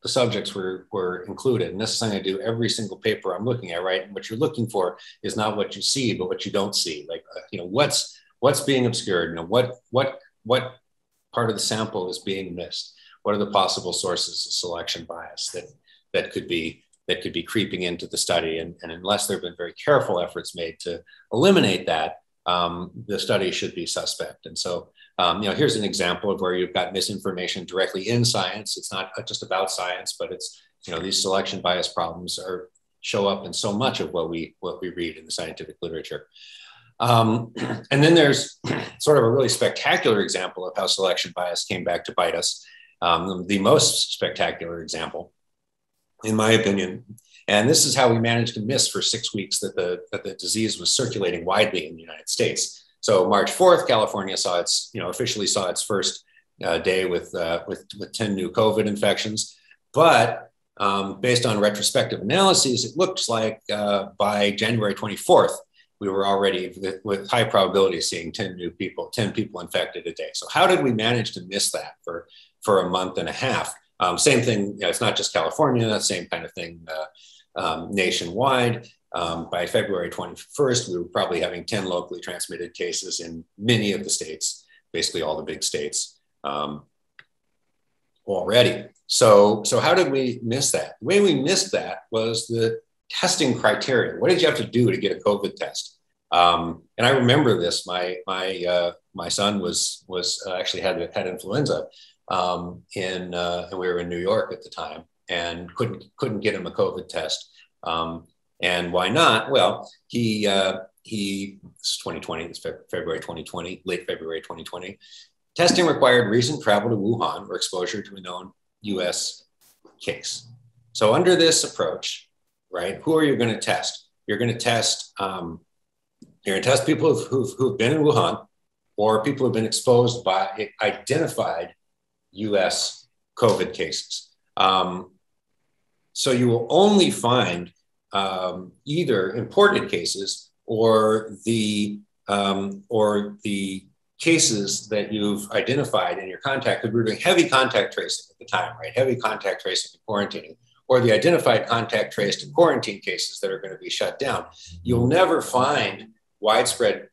subjects were included. And this is something I do every single paper I'm looking at, right? And what you're looking for is not what you see, but what you don't see. Like, what's being obscured? What part of the sample is being missed? What are the possible sources of selection bias that could be creeping into the study? And unless there have been very careful efforts made to eliminate that, the study should be suspect. And so, here's an example of where you've got misinformation directly in science. It's not just about science, but it's, these selection bias problems show up in so much of what we read in the scientific literature. And then there's sort of a really spectacular example of how selection bias came back to bite us. The most spectacular example, in my opinion, and this is how we managed to miss for 6 weeks that the disease was circulating widely in the United States. So March 4th, California officially saw its first day with 10 new COVID infections. But based on retrospective analyses, it looks like by January 24th, we were already with high probability seeing 10 people infected a day. So how did we manage to miss that for a month and a half? Same thing, it's not just California, same kind of thing nationwide. By February 21st, we were probably having 10 locally transmitted cases in many of the states, basically all the big states already. So how did we miss that? The way we missed that was that testing criteria. What did you have to do to get a COVID test? And I remember this. My son was actually had influenza, and we were in New York at the time, and couldn't get him a COVID test. And why not? Well, it's 2020, it's February 2020, late February 2020. Testing required recent travel to Wuhan or exposure to a known US case. So under this approach, right, who are you going to test? You're going to test people who've been in Wuhan, or people who've been exposed by identified US COVID cases. So you will only find either imported cases or the cases that you've identified in your contact, because we were doing heavy contact tracing at the time, right? Heavy contact tracing and quarantining, or the identified contact traced and quarantine cases that are going to be shut down. You'll never find widespread,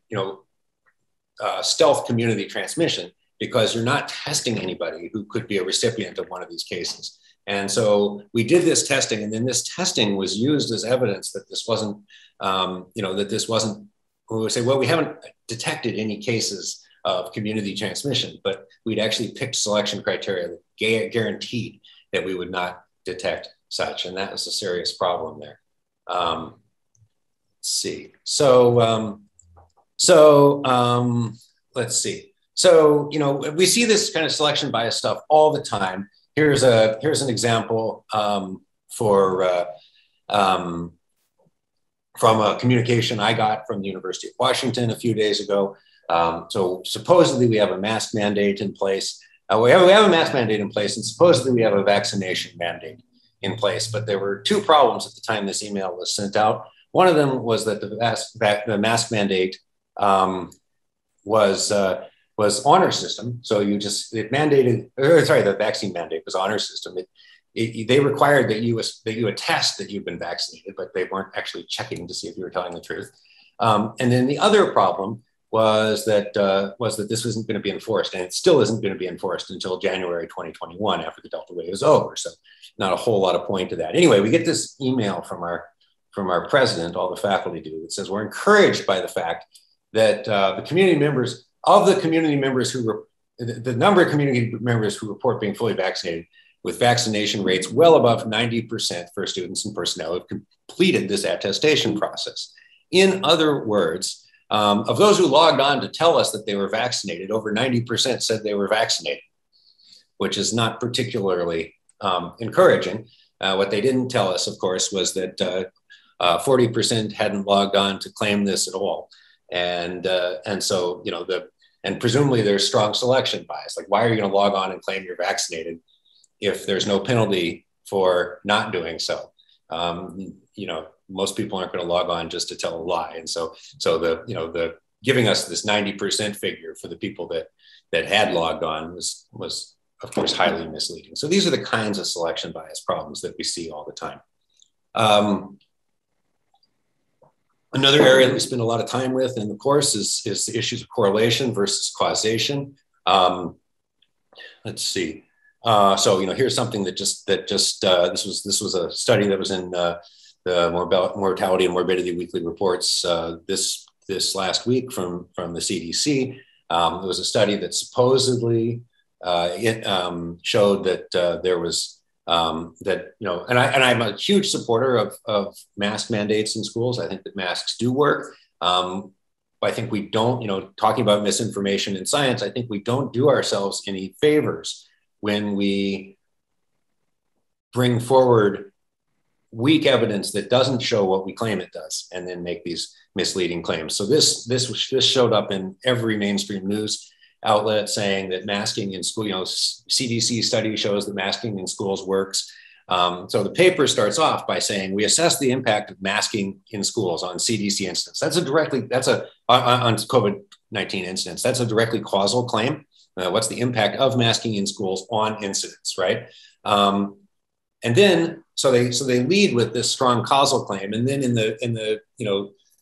stealth community transmission, because you're not testing anybody who could be a recipient of one of these cases. And so we did this testing, and then this testing was used as evidence that this wasn't, we would say, well, we haven't detected any cases of community transmission, but we'd actually picked selection criteria that guaranteed that we would not detect such. And that was a serious problem there. Let's see. Let's see. So, we see this kind of selection bias stuff all the time. Here's an example from a communication I got from the University of Washington a few days ago. So supposedly we have a mask mandate in place. We have a mask mandate in place, and supposedly we have a vaccination mandate in place. But there were two problems at the time this email was sent out. One of them was that the mask mandate was honor system. So the vaccine mandate was honor system. They required that you attest that you've been vaccinated, but they weren't actually checking to see if you were telling the truth. And then the other problem was that this wasn't going to be enforced, and it still isn't going to be enforced until January 2021, after the Delta wave is over. So not a whole lot of point to that. Anyway, we get this email from our president, all the faculty do, that says we're encouraged by the fact that the number of community members who report being fully vaccinated, with vaccination rates well above 90% for students and personnel, have completed this attestation process. In other words, of those who logged on to tell us that they were vaccinated, over 90% said they were vaccinated, which is not particularly encouraging. What they didn't tell us, of course, was that 40% hadn't logged on to claim this at all. And so, and presumably there's strong selection bias. Like, why are you going to log on and claim you're vaccinated if there's no penalty for not doing so? Most people aren't going to log on just to tell a lie. And so the giving us this 90% figure for the people that had logged on was of course highly misleading. So these are the kinds of selection bias problems that we see all the time. Another area that we spend a lot of time with in the course is the issues of correlation versus causation. Let's see. So here's something that this was a study that was in the Mortality and Morbidity Weekly Reports this last week from the CDC. It was a study that supposedly showed that there was and I'm a huge supporter of mask mandates in schools. I think that masks do work. I think we don't, talking about misinformation in science, I think we don't do ourselves any favors when we bring forward weak evidence that doesn't show what we claim it does, and then make these misleading claims. So this showed up in every mainstream news outlet saying that masking in school, CDC study shows that masking in schools works. So the paper starts off by saying, we assess the impact of masking in schools on CDC incidents. On COVID-19 incidents. That's a directly causal claim. What's the impact of masking in schools on incidents, right? And then, so they lead with this strong causal claim, and then in the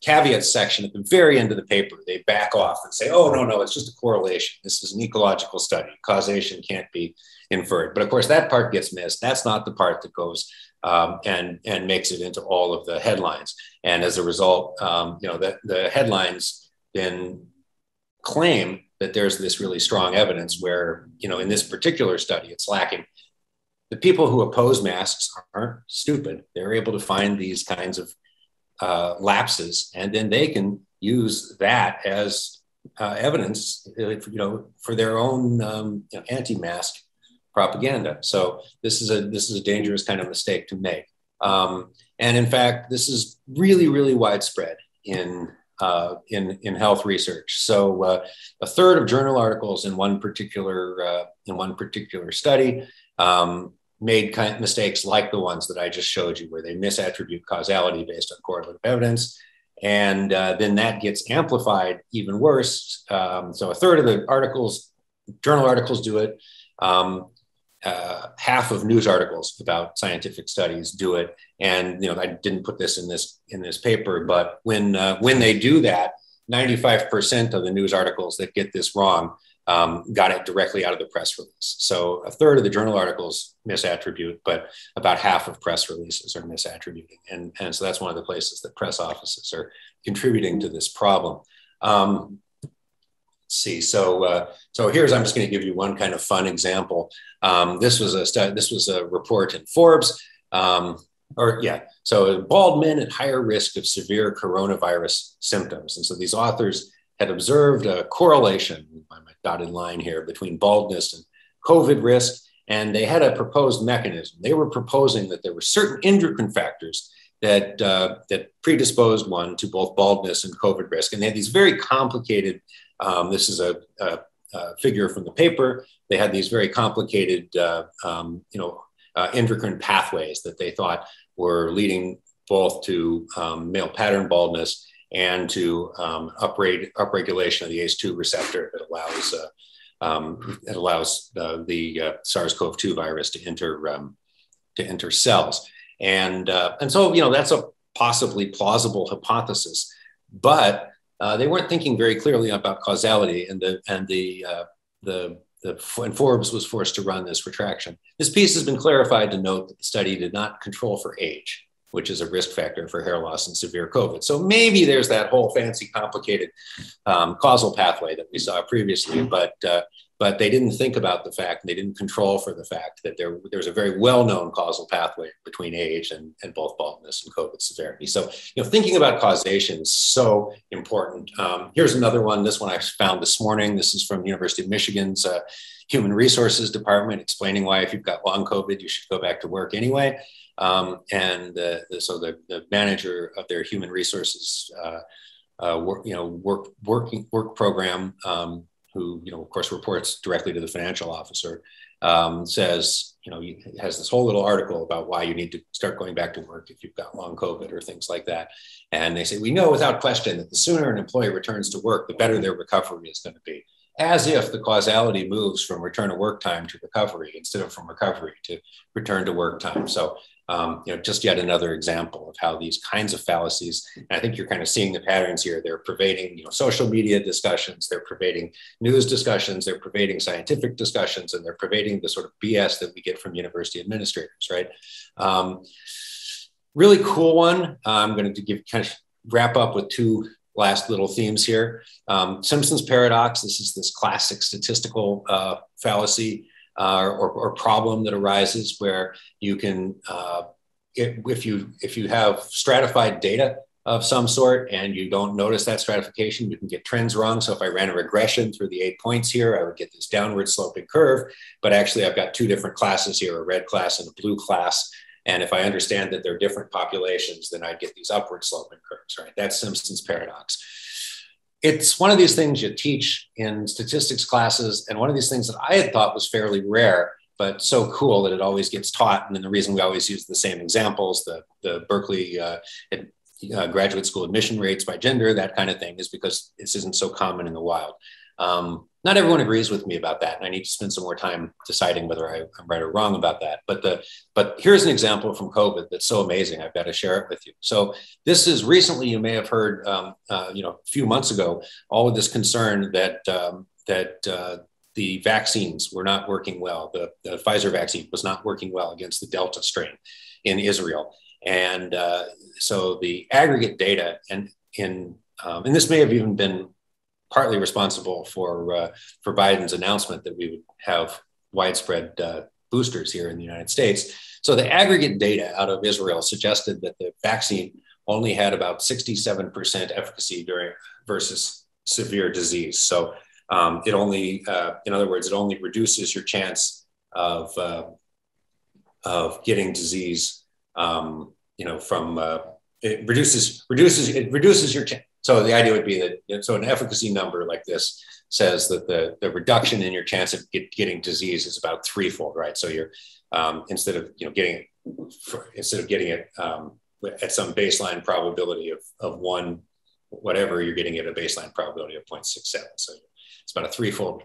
caveat section at the very end of the paper, they back off and say, oh, no, it's just a correlation. This is an ecological study. Causation can't be inferred. But of course, that part gets missed. That's not the part that goes and makes it into all of the headlines. And as a result, the headlines then claim that there's this really strong evidence where, in this particular study, it's lacking. The people who oppose masks aren't stupid. They're able to find these kinds of lapses, and then they can use that as evidence, for their own anti-mask propaganda. So this is a dangerous kind of mistake to make. And in fact, this is really, really widespread in health research. So a third of journal articles in one particular study made kind of mistakes like the ones that I just showed you, where they misattribute causality based on correlative evidence. And then that gets amplified even worse. So a third of the journal articles do it. Half of news articles about scientific studies do it. And I didn't put this in this paper, but when they do that, 95% of the news articles that get this wrong got it directly out of the press release. So a third of the journal articles misattribute, but about half of press releases are misattributing. And so that's one of the places that press offices are contributing to this problem. Let's see, so here's, I'm just going to give you one kind of fun example. This was a report in Forbes. So bald men at higher risk of severe coronavirus symptoms. And so these authors had observed a correlation, by my dotted line here, between baldness and COVID risk, and they had a proposed mechanism. They were proposing that there were certain endocrine factors that predisposed one to both baldness and COVID risk. And they had these very complicated, this is a figure from the paper, they had these very complicated endocrine pathways that they thought were leading both to male pattern baldness and to upregulation of the ACE2 receptor that allows the SARS-CoV-2 virus to enter cells. And so that's a possibly plausible hypothesis, but they weren't thinking very clearly about causality, and Forbes was forced to run this retraction. This piece has been clarified to note that the study did not control for age, which is a risk factor for hair loss and severe COVID. So maybe there's that whole fancy, complicated causal pathway that we saw previously, but they didn't think about the fact, and they didn't control for the fact that there's a very well-known causal pathway between age and both baldness and COVID severity. So, thinking about causation is so important. Here's another one. This one I found this morning. This is from University of Michigan's Human Resources Department, explaining why if you've got long COVID, you should go back to work anyway. So the manager of their human resources work program, who of course reports directly to the financial officer, says he has this whole little article about why you need to start going back to work if you've got long COVID or things like that. And they say, we know without question that the sooner an employee returns to work, the better their recovery is going to be. As if the causality moves from return to work time to recovery instead of from recovery to return to work time. So, just yet another example of how these kinds of fallacies, and I think you're kind of seeing the patterns here. They're pervading, social media discussions, they're pervading news discussions, they're pervading scientific discussions, and they're pervading the sort of BS that we get from university administrators, right? Really cool one. I'm going to wrap up with two last little themes here. Simpson's paradox. This is this classic statistical fallacy or problem that arises where you can, if you have stratified data of some sort and you don't notice that stratification, you can get trends wrong. So if I ran a regression through the 8 points here, I would get this downward sloping curve, but actually I've got two different classes here, a red class and a blue class. And if I understand that they're different populations, then I'd get these upward sloping curves, right? That's Simpson's paradox. It's one of these things you teach in statistics classes, and one of these things that I had thought was fairly rare, but so cool that it always gets taught. And then the reason we always use the same examples, the Berkeley graduate school admission rates by gender, that kind of thing, is because this isn't so common in the wild. Not everyone agrees with me about that, and I need to spend some more time deciding whether I'm right or wrong about that. But here's an example from COVID that's so amazing. I've got to share it with you. So this is recently, you may have heard, a few months ago, all of this concern that the vaccines were not working well. The Pfizer vaccine was not working well against the Delta strain. in Israel. And so the aggregate data, and this may have even been partly responsible for Biden's announcement that we would have widespread boosters here in the United States. So the aggregate data out of Israel suggested that the vaccine only had about 67% efficacy versus severe disease. So it only, in other words, it only reduces your chance of getting disease. It reduces your chance. So the idea would be that, so an efficacy number like this says that the reduction in your chance of getting disease is about threefold, right? So you're instead of getting it at some baseline probability of one, whatever, you're getting it at a baseline probability of 0.67. So it's about a threefold.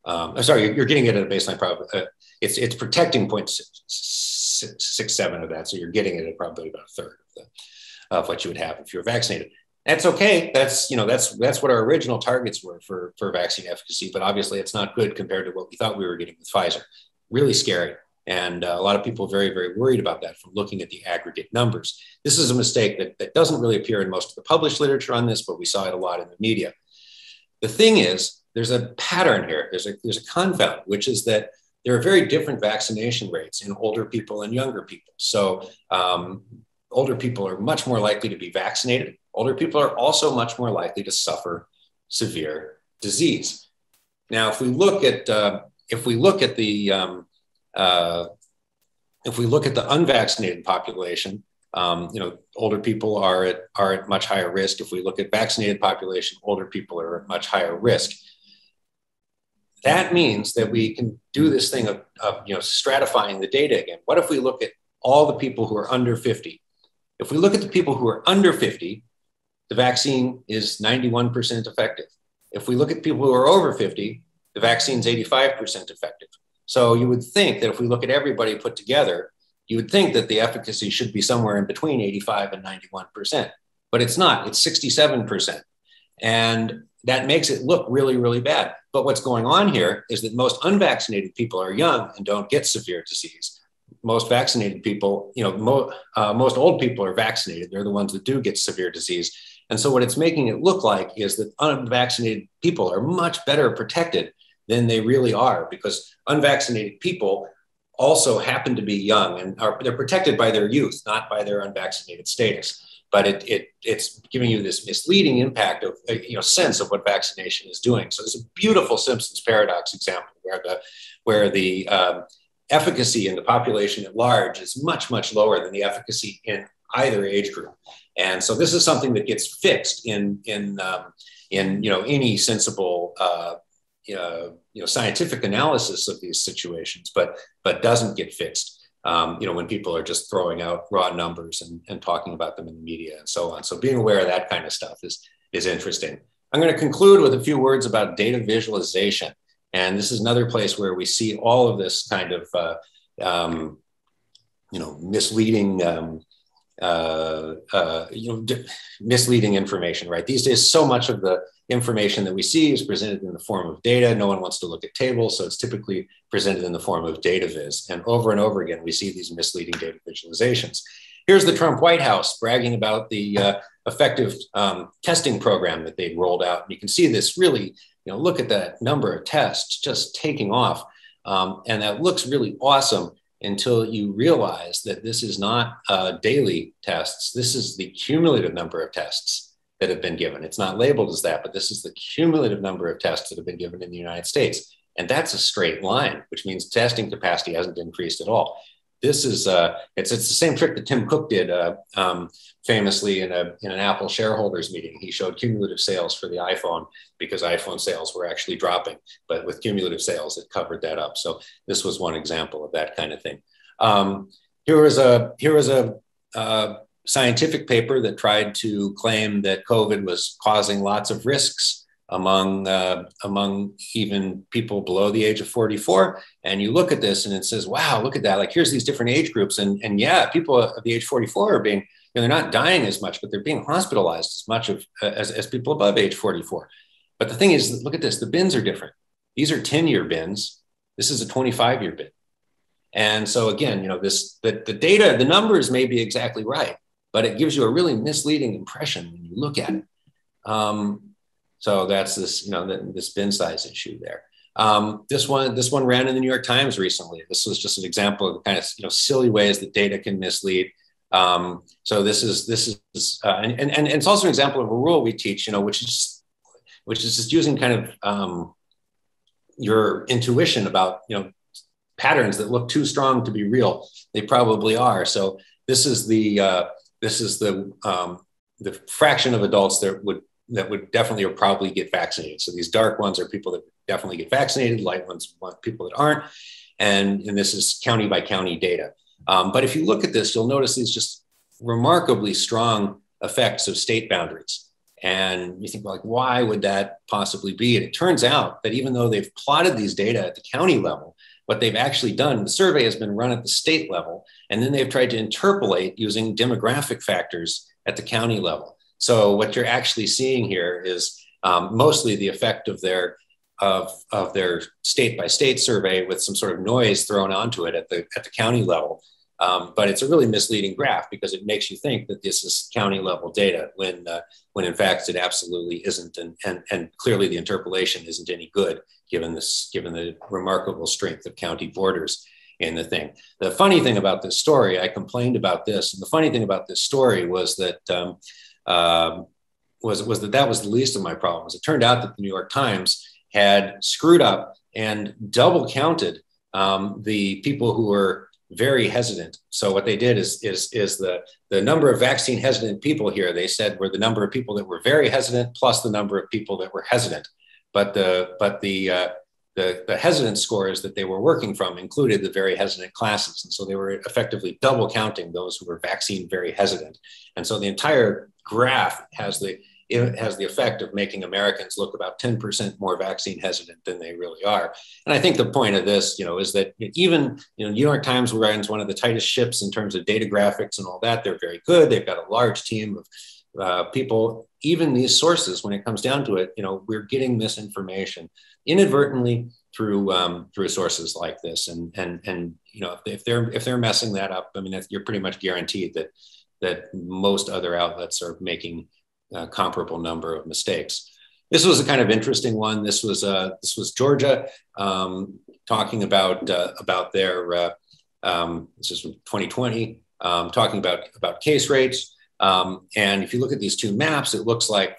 You're getting it at a baseline probability. It's protecting 0.67 of that, so you're getting it at a probability about a third of what you would have if you were vaccinated. That's okay. That's what our original targets were for vaccine efficacy, but obviously it's not good compared to what we thought we were getting with Pfizer. Really scary. And a lot of people are very, very worried about that from looking at the aggregate numbers. This is a mistake that doesn't really appear in most of the published literature on this, but we saw it a lot in the media. The thing is, there's a pattern here. There's a confound, which is that there are very different vaccination rates in older people and younger people. So older people are much more likely to be vaccinated. Older people are also much more likely to suffer severe disease. Now, if we look at the unvaccinated population, older people are at much higher risk. If we look at vaccinated population, older people are at much higher risk. That means that we can do this thing of stratifying the data again. What if we look at all the people who are under 50? If we look at the people who are under 50, the vaccine is 91% effective. If we look at people who are over 50, the vaccine is 85% effective. So you would think that if we look at everybody put together, you would think that the efficacy should be somewhere in between 85 and 91%, but it's not, it's 67%. And that makes it look really, really bad. But what's going on here is that most unvaccinated people are young and don't get severe disease. Most vaccinated people, most old people are vaccinated. They're the ones that do get severe disease. And so what it's making it look like is that unvaccinated people are much better protected than they really are, because unvaccinated people also happen to be young and they're protected by their youth, not by their unvaccinated status. But it's giving you this misleading impact of sense of what vaccination is doing. So there's a beautiful Simpsons paradox example where the efficacy in the population at large is much, much lower than the efficacy in either age group. And so this is something that gets fixed in any sensible scientific analysis of these situations, but doesn't get fixed when people are just throwing out raw numbers and talking about them in the media and so on. So being aware of that kind of stuff is interesting. I'm going to conclude with a few words about data visualization. And this is another place where we see all of this kind of misleading misleading information, right? These days, so much of the information that we see is presented in the form of data. No one wants to look at tables, so it's typically presented in the form of data viz. And over again, we see these misleading data visualizations. Here's the Trump White House bragging about the effective testing program that they'd rolled out. And you can see this really, look at that number of tests just taking off. And that looks really awesome until you realize that this is not daily tests. This is the cumulative number of tests that have been given. It's not labeled as that, but this is the cumulative number of tests that have been given in the United States. And that's a straight line, which means testing capacity hasn't increased at all. This is, it's the same trick that Tim Cook did famously in an Apple shareholders meeting. He showed cumulative sales for the iPhone because iPhone sales were actually dropping, but with cumulative sales, it covered that up. So this was one example of that kind of thing. Here was a scientific paper that tried to claim that COVID was causing lots of risks among even people below the age of 44. And you look at this and it says, wow, look at that. Like, here's these different age groups. And yeah, people of the age 44 are being, they're not dying as much, but they're being hospitalized as much as people above age 44. But the thing is, look at this, the bins are different. These are 10-year bins. This is a 25-year bin. And so again, the data, the numbers may be exactly right, but it gives you a really misleading impression when you look at it. So that's this, this bin size issue there. This one ran in the New York Times recently. This was just an example of the kind of silly ways that data can mislead. So this is and it's also an example of a rule we teach, which is just using kind of your intuition about patterns that look too strong to be real. They probably are. So this is the fraction of adults that would definitely or probably get vaccinated. So these dark ones are people that definitely get vaccinated, light ones want people that aren't. And this is county by county data. But if you look at this, you'll notice these just remarkably strong effects of state boundaries. And you think, like, why would that possibly be? And it turns out that even though they've plotted these data at the county level, what they've actually done, the survey has been run at the state level, and then they've tried to interpolate using demographic factors at the county level. So what you're actually seeing here is mostly the effect of their state by state survey with some sort of noise thrown onto it at the county level. But it's a really misleading graph because it makes you think that this is county level data when in fact it absolutely isn't, and clearly the interpolation isn't any good given the remarkable strength of county borders in the thing. The funny thing about this story, I complained about this, and the funny thing about this story was that that was the least of my problems. It turned out that the New York Times had screwed up and double counted the people who were very hesitant. So what they did is the number of vaccine hesitant people here, they said, were the number of people that were very hesitant plus the number of people that were hesitant. But the hesitant scores that they were working from included the very hesitant classes. And so they were effectively double counting those who were vaccine very hesitant. And so the entire graph has the effect of making Americans look about 10% more vaccine hesitant than they really are. And I think the point of this, is that even, New York Times runs one of the tightest ships in terms of data graphics and all that. They're very good. They've got a large team of people. Even these sources, when it comes down to it, we're getting misinformation inadvertently through sources like this. And if they're messing that up, I mean, you're pretty much guaranteed that most other outlets are making a comparable number of mistakes. This was a kind of interesting one. This was Georgia talking about their this is from 2020, talking about case rates. And if you look at these two maps, it looks like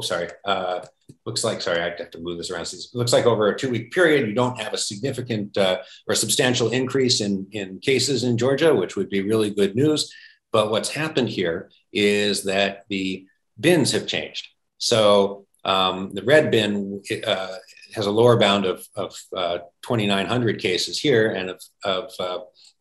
sorry, I have to move this around. It looks like over a 2-week period, you don't have a significant or substantial increase in cases in Georgia, which would be really good news. But what's happened here is that the bins have changed. So the red bin has a lower bound of 2,900 cases here and of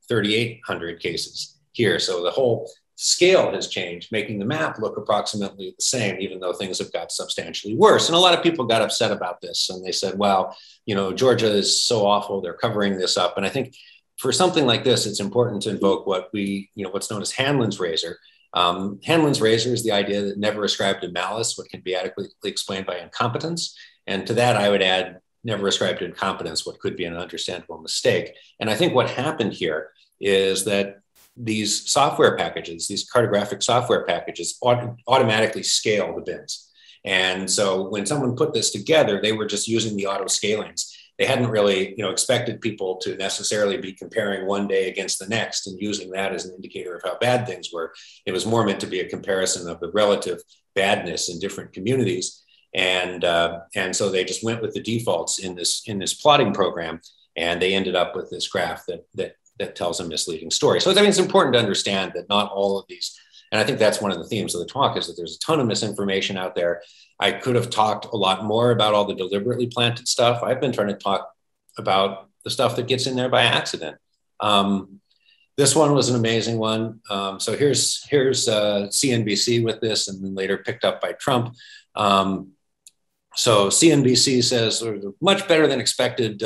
3,800 cases here. So the whole scale has changed, making the map look approximately the same, even though things have got substantially worse. And a lot of people got upset about this. And they said, well, Georgia is so awful, they're covering this up. And I think for something like this, it's important to invoke what's known as Hanlon's razor. Hanlon's razor is the idea that never ascribe to malice what can be adequately explained by incompetence. And to that, I would add never ascribe to incompetence what could be an understandable mistake. And I think what happened here is that these software packages, these cartographic software packages automatically scale the bins. And so when someone put this together, they were just using the auto scalings. They hadn't really, expected people to necessarily be comparing one day against the next and using that as an indicator of how bad things were. It was more meant to be a comparison of the relative badness in different communities. And so they just went with the defaults in this plotting program, and they ended up with this graph that tells a misleading story. So I mean, it's important to understand that not all of these, and I think that's one of the themes of the talk, is that there's a ton of misinformation out there. I could have talked a lot more about all the deliberately planted stuff. I've been trying to talk about the stuff that gets in there by accident. This one was an amazing one. So here's CNBC with this, and then later picked up by Trump. So CNBC says much better than expected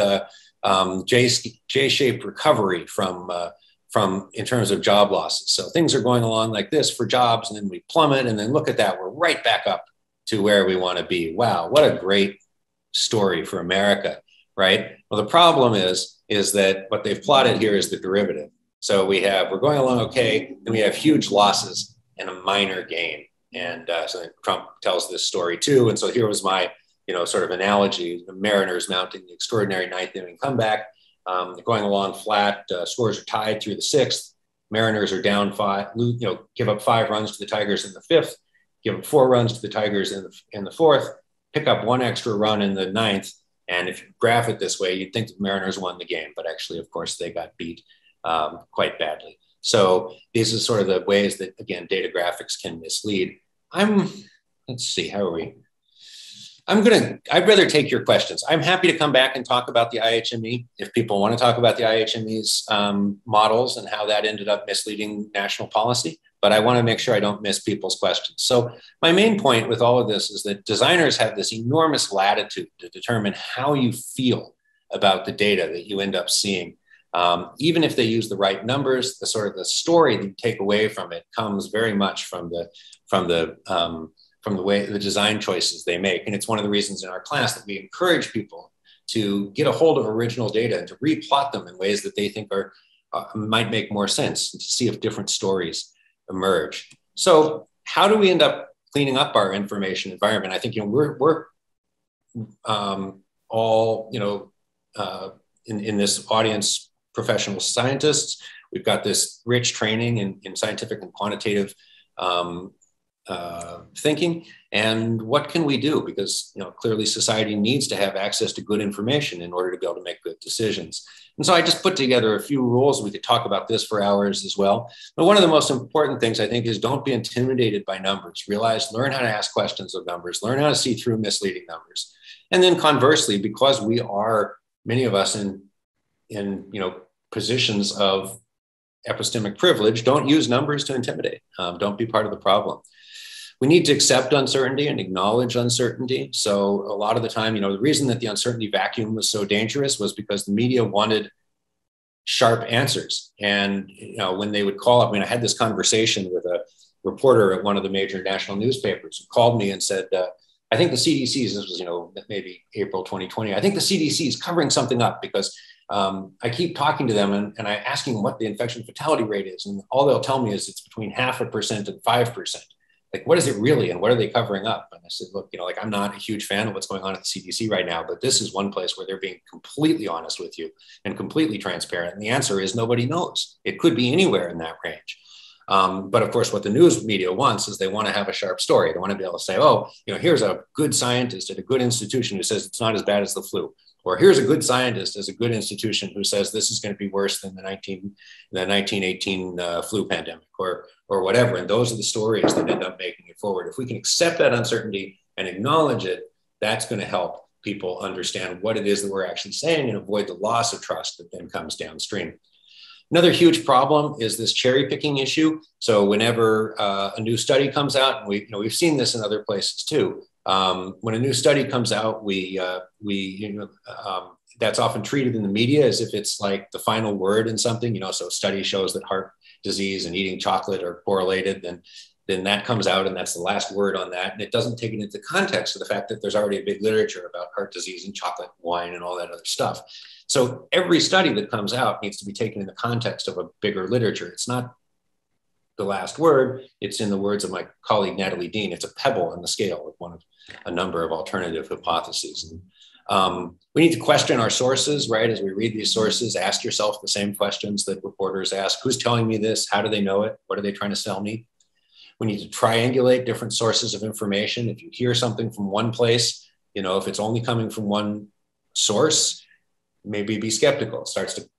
J-shaped recovery from in terms of job losses. So things are going along like this for jobs, and then we plummet, and then look at that, we're right back up to where we want to be. Wow, what a great story for America, right? Well, the problem is that what they've plotted here is the derivative. So we're going along okay, then we have huge losses and a minor gain. And so Trump tells this story too. And so here was my, sort of analogy: the Mariners mounting the extraordinary ninth inning comeback. They're going along flat. Scores are tied through the sixth. Mariners are down 5. Give up 5 runs to the Tigers in the fifth. Give up 4 runs to the Tigers in the fourth. Pick up 1 extra run in the ninth. And if you graph it this way, you'd think the Mariners won the game, but actually, of course, they got beat quite badly. So these are sort of the ways that, again, data graphics can mislead. Let's see, how are we? I'd rather take your questions. I'm happy to come back and talk about the IHME if people want to talk about the IHME's models and how that ended up misleading national policy, but I want to make sure I don't miss people's questions. So my main point with all of this is that designers have this enormous latitude to determine how you feel about the data that you end up seeing. Even if they use the right numbers, the sort of the story that you take away from it comes very much from the way the design choices they make. And it's one of the reasons in our class that we encourage people to get a hold of original data and to replot them in ways that they think might make more sense, and to see if different stories emerge. So how do we end up cleaning up our information environment? I think we're all in this audience, professional scientists. We've got this rich training in scientific and quantitative thinking. And what can we do? Because clearly society needs to have access to good information in order to be able to make good decisions. And so I just put together a few rules. We could talk about this for hours as well. But one of the most important things, I think, is don't be intimidated by numbers. Learn how to ask questions of numbers, learn how to see through misleading numbers. And then conversely, because we are, many of us in positions of epistemic privilege, don't use numbers to intimidate. Don't be part of the problem. We need to accept uncertainty and acknowledge uncertainty. So a lot of the time, the reason that the uncertainty vacuum was so dangerous was because the media wanted sharp answers. And when they would call up, I had this conversation with a reporter at one of the major national newspapers who called me and said, I think the CDC, this was maybe April 2020, I think the CDC is covering something up because I keep talking to them and I asking what the infection fatality rate is. And all they'll tell me is it's between 0.5% and 5%. Like, what is it really? And what are they covering up? And I said, look, I'm not a huge fan of what's going on at the CDC right now, but this is one place where they're being completely honest with you and completely transparent. And the answer is nobody knows. It could be anywhere in that range. But of course, what the news media wants is they want to have a sharp story. They want to be able to say, oh, here's a good scientist at a good institution who says it's not as bad as the flu. Or here's a good scientist as a good institution who says this is going to be worse than the 1918 flu pandemic or whatever. And those are the stories that end up making it forward. If we can accept that uncertainty and acknowledge it, that's going to help people understand what it is that we're actually saying and avoid the loss of trust that then comes downstream. Another huge problem is this cherry picking issue. So whenever a new study comes out, and we've seen this in other places too. When a new study comes out, that's often treated in the media as if it's like the final word in something. So a study shows that heart disease and eating chocolate are correlated, then that comes out and that's the last word on that. And it doesn't take it into context of the fact that there's already a big literature about heart disease and chocolate, wine, and all that other stuff. So every study that comes out needs to be taken in the context of a bigger literature. It's not the last word. It's, in the words of my colleague, Natalie Dean, it's a pebble in the scale with one of a number of alternative hypotheses. And, we need to question our sources, right? As we read these sources, ask yourself the same questions that reporters ask. Who's telling me this? How do they know it? What are they trying to sell me? We need to triangulate different sources of information. If you hear something from one place, if it's only coming from one source, maybe be skeptical.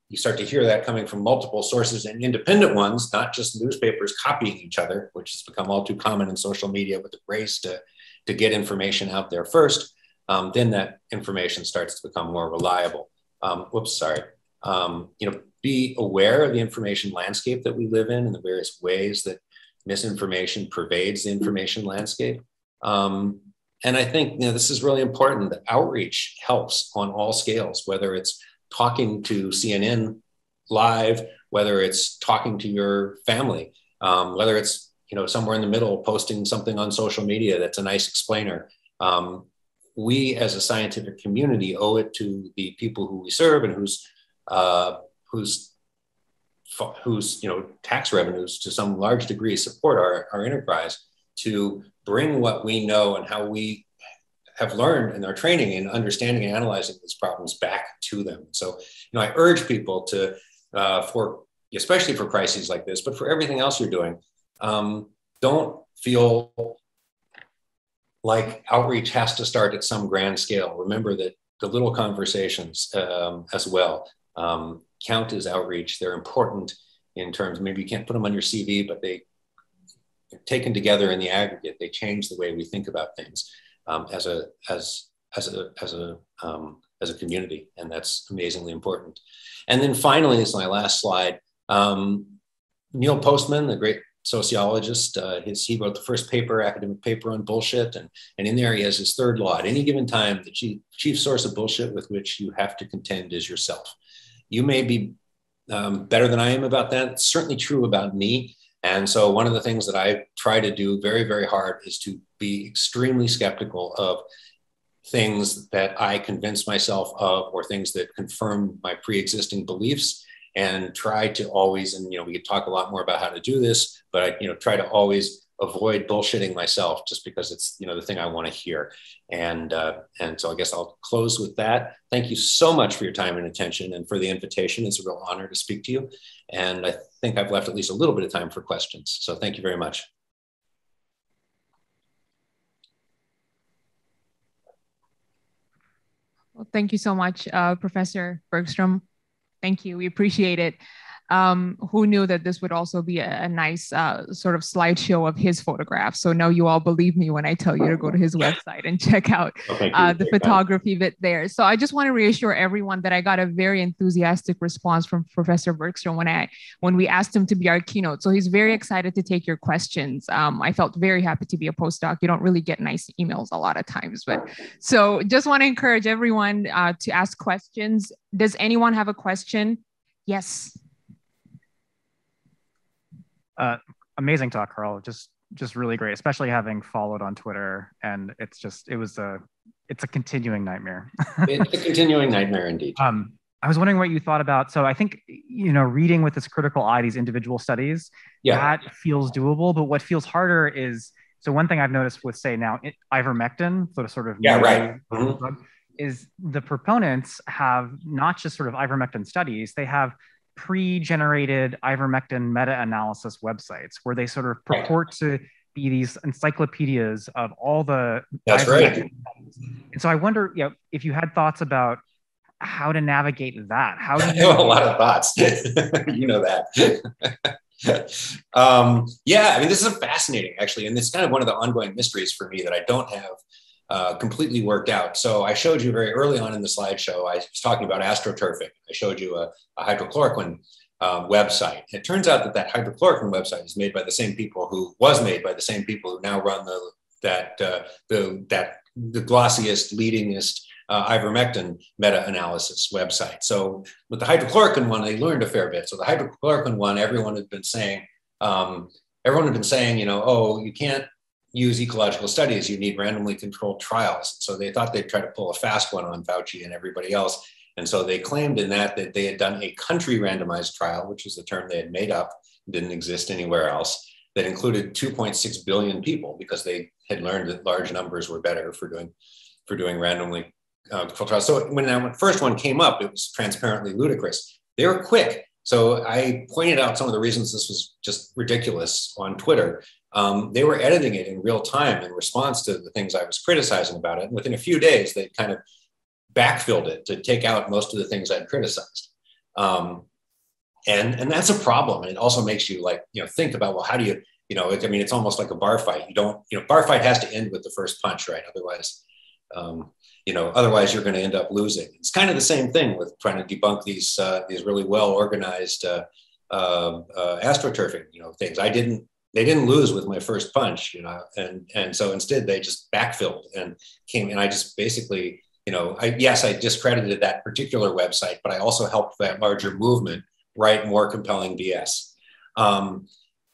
You start to hear that coming from multiple sources and independent ones, not just newspapers copying each other, which has become all too common in social media with the race to get information out there first. Then that information starts to become more reliable. Be aware of the information landscape that we live in and the various ways that misinformation pervades the information landscape. And I think this is really important. That outreach helps on all scales, whether it's talking to CNN live, whether it's talking to your family, whether it's somewhere in the middle, posting something on social media that's a nice explainer. we as a scientific community owe it to the people who we serve and whose tax revenues to some large degree support our enterprise to bring what we know and how we have learned in our training and understanding and analyzing these problems back to them. So, I urge people to, especially for crises like this, but for everything else you're doing, don't feel like outreach has to start at some grand scale. Remember that the little conversations as well count as outreach. They're important in terms, maybe you can't put them on your CV, but they, taken together in the aggregate, they change the way we think about things as a community, and that's amazingly important. And then finally, this is my last slide. Neil Postman, the great sociologist, he wrote the first academic paper on bullshit, and in there he has his third law. At any given time, the chief source of bullshit with which you have to contend is yourself. You may be better than I am about that. It's certainly true about me. And so one of the things that I try to do very, very hard is to be extremely skeptical of things that I convince myself of or things that confirm my pre-existing beliefs, and try to always, and we could talk a lot more about how to do this, but I try to always avoid bullshitting myself just because it's the thing I want to hear. And so I guess I'll close with that. Thank you so much for your time and attention and for the invitation. It's a real honor to speak to you. And I think I've left at least a little bit of time for questions. So thank you very much. Well, thank you so much, Professor Bergstrom. Thank you. We appreciate it. Who knew that this would also be a nice sort of slideshow of his photographs? So now you all believe me when I tell you to go to his website and check out the photography bit there. So I just want to reassure everyone that I got a very enthusiastic response from Professor Bergstrom when we asked him to be our keynote. So he's very excited to take your questions. I felt very happy to be a postdoc. You don't really get nice emails a lot of times, but so just want to encourage everyone to ask questions. Does anyone have a question? Yes. Amazing talk, Carl. Just really great, especially having followed on Twitter. And it's a continuing nightmare. It's a continuing nightmare indeed. I was wondering what you thought about. So I think, reading with this critical eye, these individual studies, that feels doable. But what feels harder is, so one thing I've noticed with, say now, ivermectin, sort of is the proponents have not just sort of ivermectin studies, they have pre-generated ivermectin meta-analysis websites where they sort of purport to be these encyclopedias of all the ivermectin. And so I wonder, if you had thoughts about how to navigate that. How do you a lot of thoughts. You know that. This is fascinating, actually, and it's kind of one of the ongoing mysteries for me that I don't have completely worked out. So I showed you very early on in the slideshow, I was talking about astroturfing. I showed you a hydrochloroquine website. It turns out that hydrochloroquine website is made by the same people who now run the glossiest, leadingest ivermectin meta-analysis website. So with the hydrochloroquine one, they learned a fair bit. So the hydrochloroquine one, everyone had been saying, you can't use ecological studies, you need randomly controlled trials. So they thought they'd try to pull a fast one on Fauci and everybody else. And so they claimed in that they had done a country randomized trial, which was the term they had made up, didn't exist anywhere else, that included 2.6 billion people because they had learned that large numbers were better for doing randomly controlled trials. So when that first one came up, it was transparently ludicrous. They were quick. So I pointed out some of the reasons this was just ridiculous on Twitter. They were editing it in real time in response to the things I was criticizing about it. And within a few days, they kind of backfilled it to take out most of the things I'd criticized. And that's a problem. And it also makes you think about, well, how do you, it's almost like a bar fight. Bar fight has to end with the first punch, right? Otherwise, otherwise you're going to end up losing. It's kind of the same thing with trying to debunk these really well-organized astroturfing, things. They didn't lose with my first punch, and so instead they just backfilled and I just basically, I discredited that particular website, but I also helped that larger movement write more compelling BS.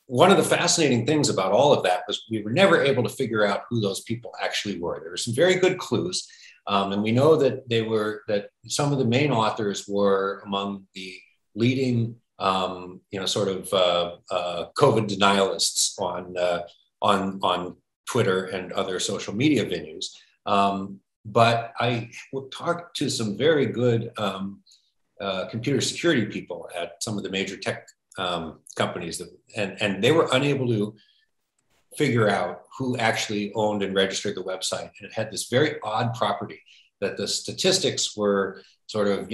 one of the fascinating things about all of that was we were never able to figure out who those people actually were. There were some very good clues. And we know that that some of the main authors were among the leading, sort of COVID denialists on Twitter and other social media venues. But I talked to some very good computer security people at some of the major tech companies, and they were unable to figure out who actually owned and registered the website. And it had this very odd property that the statistics were sort of,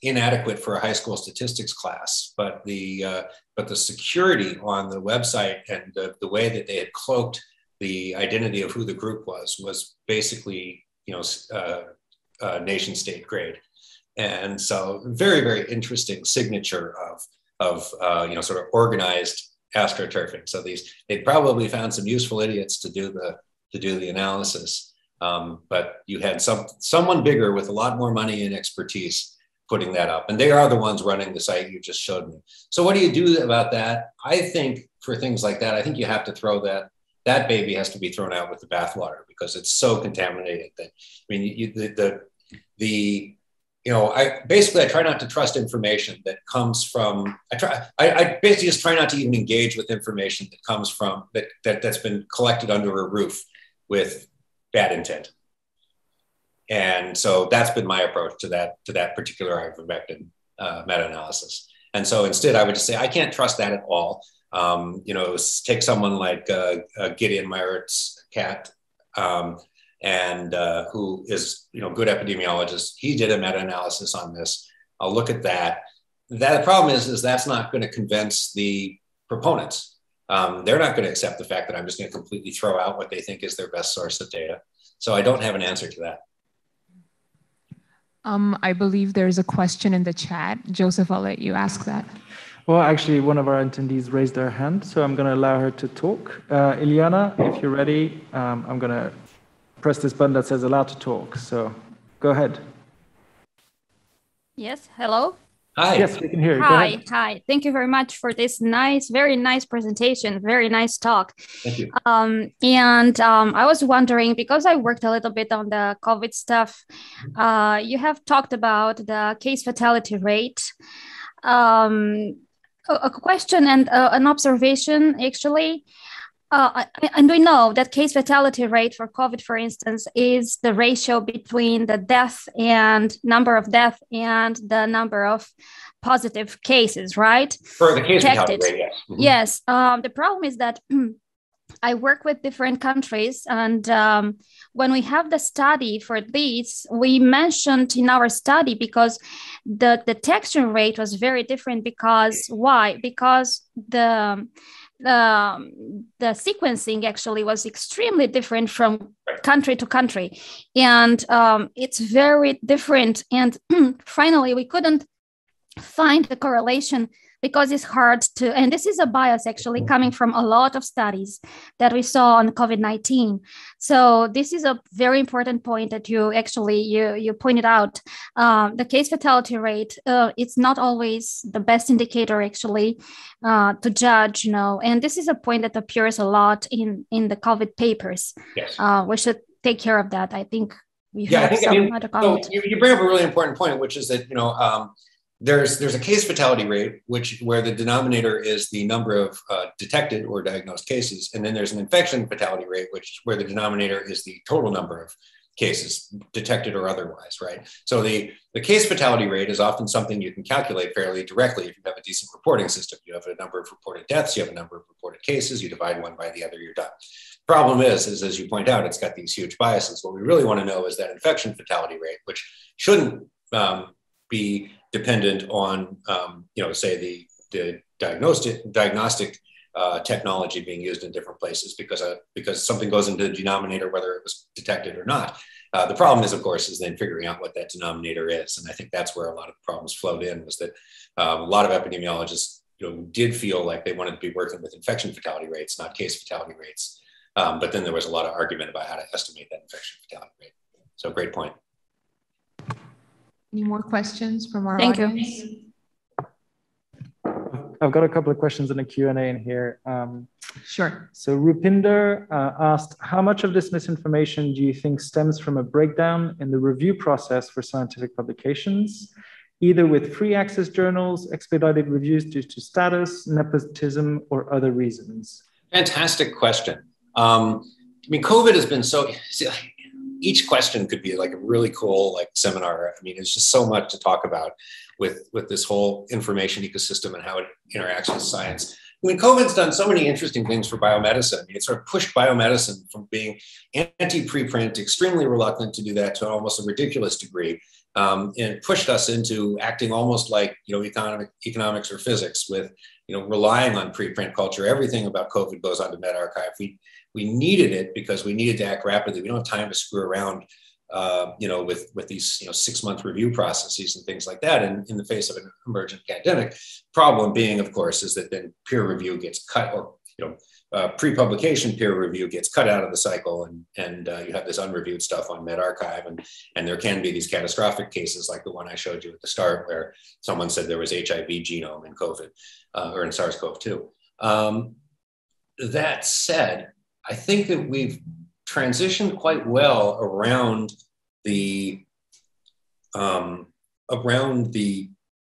inadequate for a high school statistics class, but the security on the website and the way that they had cloaked the identity of who the group was basically, nation state grade. And so very, very interesting signature of sort of organized astroturfing. So they probably found some useful idiots to do the analysis, but you had someone bigger with a lot more money and expertise putting that up, and they are the ones running the site you just showed me. So what do you do about that? I think for things like that, I think you have to throw that baby has to be thrown out with the bathwater, because it's so contaminated that, I mean, I try not to trust information that comes from, I basically just try not to even engage with information that comes from, that's been collected under a roof with bad intent. And so that's been my approach to that particular ivermectin meta-analysis. And so instead I would just say, I can't trust that at all. Take someone like Gideon Meyert's cat, who is, good epidemiologist. He did a meta-analysis on this. I'll look at that. The problem is that's not going to convince the proponents. They're not going to accept the fact that I'm just going to completely throw out what they think is their best source of data. So I don't have an answer to that. I believe there's a question in the chat. Joseph, I'll let you ask that. Well, actually, one of our attendees raised their hand, so I'm going to allow her to talk. Ilyana, if you're ready, I'm going to press this button that says allow to talk. So go ahead. Yes, hello? Hi. Yes, we can hear you. Hi. Thank you very much for this very nice presentation, very nice talk. Thank you. I was wondering, because I worked a little bit on the COVID stuff, you have talked about the case fatality rate. A question and an observation, actually. And we know that case fatality rate for COVID, for instance, is the ratio between the number of deaths and the number of positive cases, right? For the case fatality rate, yes. Mm-hmm. Yes. The problem is that I work with different countries, and when we have the study for these, we mentioned in our study, because the detection rate was very different. Because why? Because the sequencing actually was extremely different from country to country, and it's very different. And finally, we couldn't find the correlation, because it's hard to, and this is a bias actually coming from a lot of studies that we saw on COVID-19. So this is a very important point that you pointed out. The case fatality rate, it's not always the best indicator actually to judge, and this is a point that appears a lot in the COVID papers. Yes. We should take care of that. I think we have other comments. So you bring up a really important point, which is that, there's a case fatality rate, where the denominator is the number of detected or diagnosed cases, and then there's an infection fatality rate, where the denominator is the total number of cases, detected or otherwise, right? So the case fatality rate is often something you can calculate fairly directly if you have a decent reporting system. You have a number of reported deaths, you have a number of reported cases, you divide one by the other, you're done. Problem is, as you point out, it's got these huge biases. What we really want to know is that infection fatality rate, which shouldn't be dependent on, say the diagnostic technology being used in different places, because something goes into the denominator whether it was detected or not. The problem is, of course, is then figuring out what that denominator is, and I think that's where a lot of the problems flowed in. Was that a lot of epidemiologists did feel like they wanted to be working with infection fatality rates, not case fatality rates. But then there was a lot of argument about how to estimate that infection fatality rate. So great point. Any more questions from our audience? Thank you. I've got a couple of questions in the Q&A in here. Sure. So Rupinder asked, how much of this misinformation do you think stems from a breakdown in the review process for scientific publications, either with free access journals, expedited reviews due to status, nepotism, or other reasons? Fantastic question. I mean, COVID has been so, each question could be like a really cool like seminar. I mean, it's just so much to talk about with this whole information ecosystem and how it interacts with science. I mean, COVID's done so many interesting things for biomedicine. I mean, it sort of pushed biomedicine from being anti-preprint, extremely reluctant to do that, to almost a ridiculous degree, and it pushed us into acting almost like, you know, economics or physics, with, you know, relying on preprint culture. Everything about COVID goes onto medRxiv. We needed it because we needed to act rapidly. We don't have time to screw around, you know, with these, you know, 6-month review processes and things like that. And in the face of an emergent pandemic, problem being, of course, is that then peer review gets cut, or, you know, pre-publication peer review gets cut out of the cycle, and you have this unreviewed stuff on medRxiv, and there can be these catastrophic cases like the one I showed you at the start, where someone said there was HIV genome in COVID, or in SARS-CoV-2. That said, I think that we've transitioned quite well around the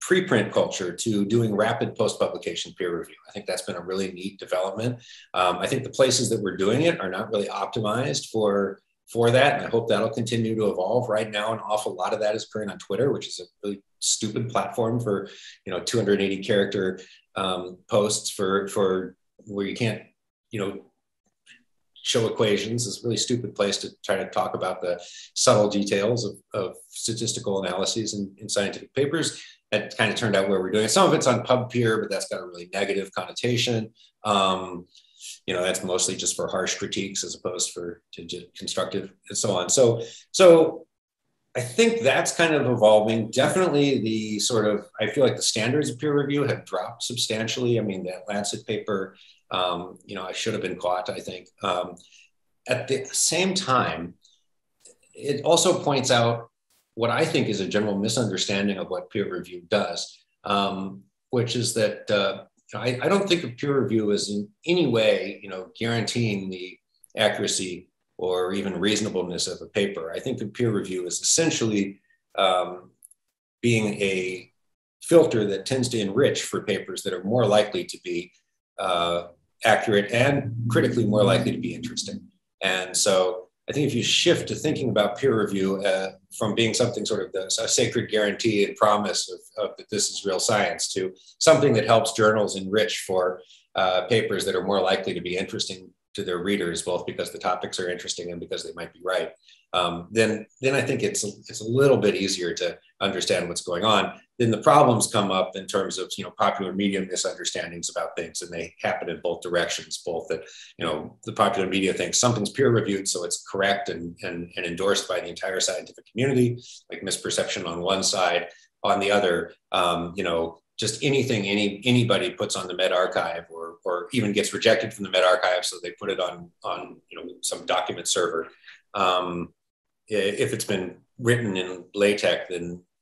preprint culture to doing rapid post-publication peer review. I think that's been a really neat development. I think the places that we're doing it are not really optimized for that, and I hope that'll continue to evolve. Right now, an awful lot of that is occurring on Twitter, which is a really stupid platform for, you know, 280 character posts for where you can't, you know, show equations. Is a really stupid place to try to talk about the subtle details of statistical analyses in scientific papers. That kind of turned out where we're doing it. Some of it's on PubPeer, but that's got a really negative connotation. You know, that's mostly just for harsh critiques as opposed to constructive and so on. So I think that's kind of evolving. Definitely the sort of, I feel like the standards of peer review have dropped substantially. I mean, that Lancet paper, you know, I should have been caught, I think. At the same time, it also points out what I think is a general misunderstanding of what peer review does, which is that I don't think of peer review as in any way, you know, guaranteeing the accuracy or even reasonableness of a paper. I think of peer review as essentially being a filter that tends to enrich for papers that are more likely to be accurate and critically more likely to be interesting. And so I think if you shift to thinking about peer review from being something sort of a sacred guarantee and promise of that this is real science, to something that helps journals enrich for papers that are more likely to be interesting to their readers, both because the topics are interesting and because they might be right, then I think it's a little bit easier to understand what's going on. Then the problems come up in terms of, you know, popular media misunderstandings about things, and they happen in both directions. Both that, you know, the popular media thinks something's peer reviewed, so it's correct and endorsed by the entire scientific community, like misperception on one side. On the other, you know, just anything anybody puts on the medRxiv or even gets rejected from the medRxiv, so they put it on you know, some document server. If it's been written in LaTeX,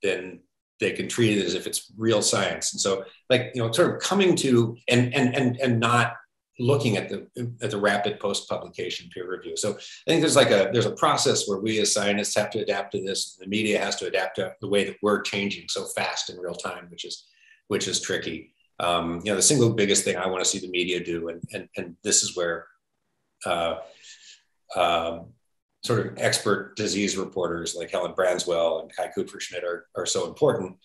then they can treat it as if it's real science. And so, like, you know, sort of coming to and not looking at the rapid post-publication peer review. So I think there's a process where we as scientists have to adapt to this. The media has to adapt to the way that we're changing so fast in real time, which is tricky. You know, the single biggest thing I want to see the media do, and this is where sort of expert disease reporters like Helen Branswell and Kai Kupferschmidt are so important,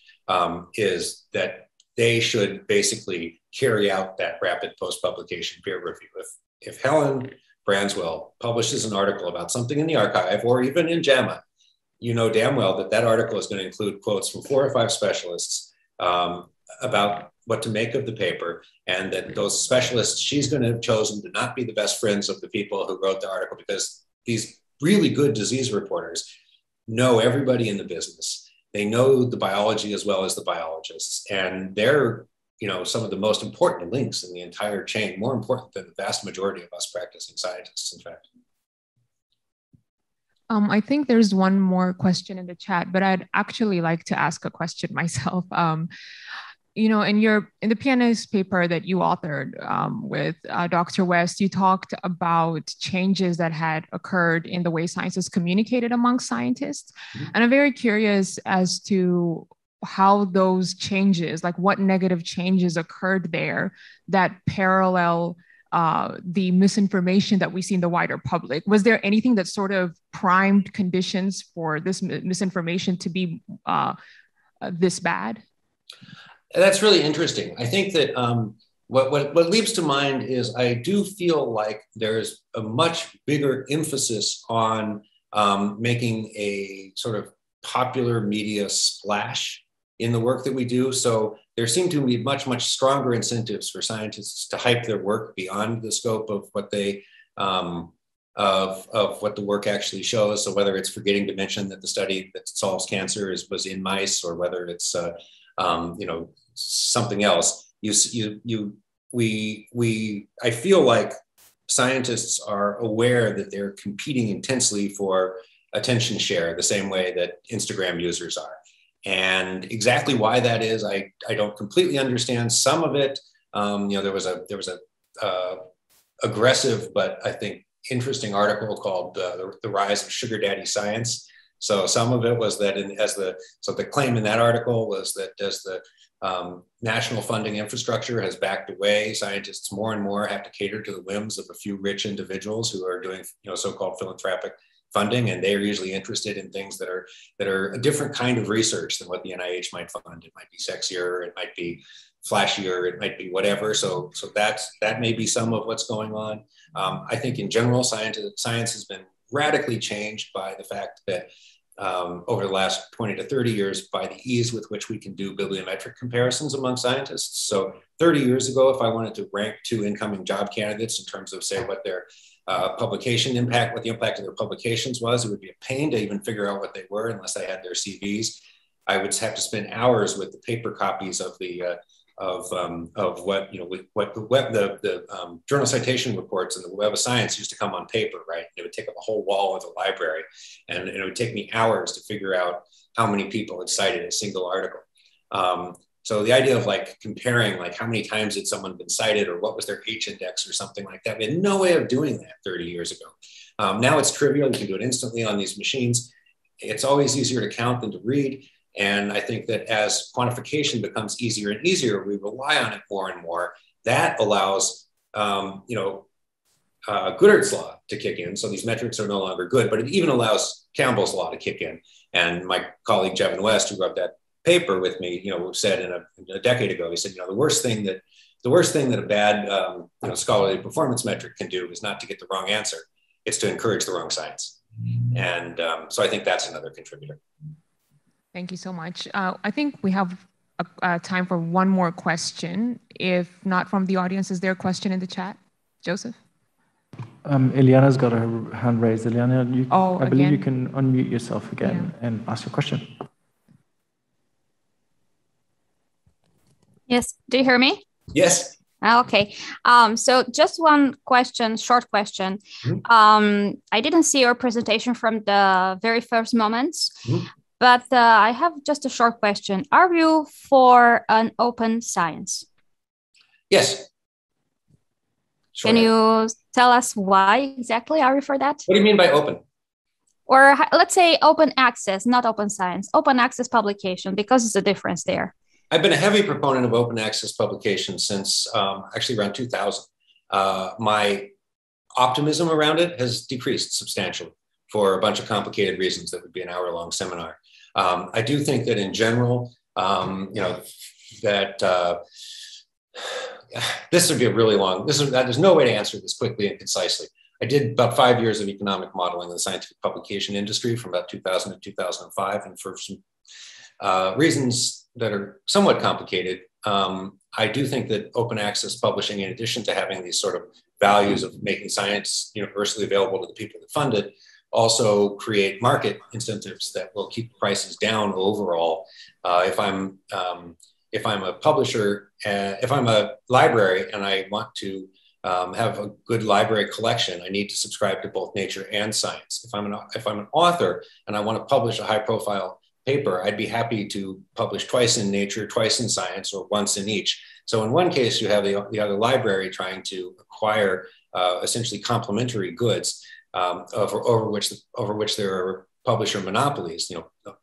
is that they should basically carry out that rapid post-publication peer review. If Helen Branswell publishes an article about something in the archive or even in JAMA, you know damn well that that article is going to include quotes from 4 or 5 specialists about what to make of the paper, and that those specialists she's going to have chosen to not be the best friends of the people who wrote the article, because these really good disease reporters know everybody in the business. They know the biology as well as the biologists, and they're, you know, some of the most important links in the entire chain, more important than the vast majority of us practicing scientists, in fact. I think there's one more question in the chat, but I'd actually like to ask a question myself. in the PNAS paper that you authored with Dr. West, you talked about changes that had occurred in the way science is communicated among scientists. Mm-hmm. And I'm very curious as to how those changes, like what negative changes occurred there that parallel the misinformation that we see in the wider public. Was there anything that sort of primed conditions for this misinformation to be this bad? That's really interesting. I think that what leaps to mind is I do feel like there's a much bigger emphasis on making a sort of popular media splash in the work that we do. So there seem to be much, much stronger incentives for scientists to hype their work beyond the scope of what they of what the work actually shows. So whether it's forgetting to mention that the study that solves cancer was in mice, or whether it's something else, I feel like scientists are aware that they're competing intensely for attention share the same way that Instagram users are. And exactly why that is, I don't completely understand. Some of it, there was a aggressive, but I think interesting article called the Rise of Sugar Daddy Science. So some of it was that the claim in that article was that as the national funding infrastructure has backed away, scientists more and more have to cater to the whims of a few rich individuals who are doing so-called philanthropic funding, and they are usually interested in things that are a different kind of research than what the NIH might fund. It might be sexier, it might be flashier, it might be whatever. So that may be some of what's going on. I think in general, science has been radically changed by the fact that over the last 20 to 30 years, by the ease with which we can do bibliometric comparisons among scientists. So 30 years ago, if I wanted to rank two incoming job candidates in terms of, say, what their publication impact, what the impact of their publications was, it would be a pain to even figure out what they were unless I had their CVs. I would have to spend hours with the paper copies of the what the journal citation reports and the Web of Science used to come on paper, right? It would take up a whole wall of the library, and it would take me hours to figure out how many people had cited a single article. So the idea of like comparing, like how many times had someone been cited, or what was their H index or something like that, we had no way of doing that 30 years ago. Now it's trivial. You can do it instantly on these machines. It's always easier to count than to read. And I think that as quantification becomes easier and easier, we rely on it more and more. That allows, Goodhart's law to kick in. So these metrics are no longer good, but it even allows Campbell's law to kick in. And my colleague, Jevin West, who wrote that paper with me, said in a decade ago, he said, the worst thing that a bad, scholarly performance metric can do is not to get the wrong answer. It's to encourage the wrong science. And so I think that's another contributor. Thank you so much. I think we have time for one more question. If not from the audience, is there a question in the chat? Joseph? Eliana's got her hand raised. Eliana, I believe you can unmute yourself again and ask your question. Yes, do you hear me? Yes. Okay. So just one question, short question. Mm-hmm. I didn't see your presentation from the very first moments. Mm-hmm. But I have just a short question. Are you for an open science? Yes. Sure. Can you tell us why exactly are you for that? What do you mean by open? Or let's say open access, not open science, open access publication, because it's a difference there. I've been a heavy proponent of open access publication since actually around 2000. My optimism around it has decreased substantially for a bunch of complicated reasons that would be an hour-long seminar. I do think that in general, this would be a really long, there's no way to answer this quickly and concisely. I did about 5 years of economic modeling in the scientific publication industry from about 2000 to 2005. And for some reasons that are somewhat complicated, I do think that open access publishing, in addition to having these sort of values of making science universally available to the people that fund it, also create market incentives that will keep prices down overall. If I'm a publisher, if I'm a library and I want to have a good library collection, I need to subscribe to both Nature and Science. If I'm an author and I want to publish a high-profile paper, I'd be happy to publish twice in Nature, twice in Science, or once in each. So in one case, you have the other library trying to acquire essentially complementary goods over which there are publisher monopolies,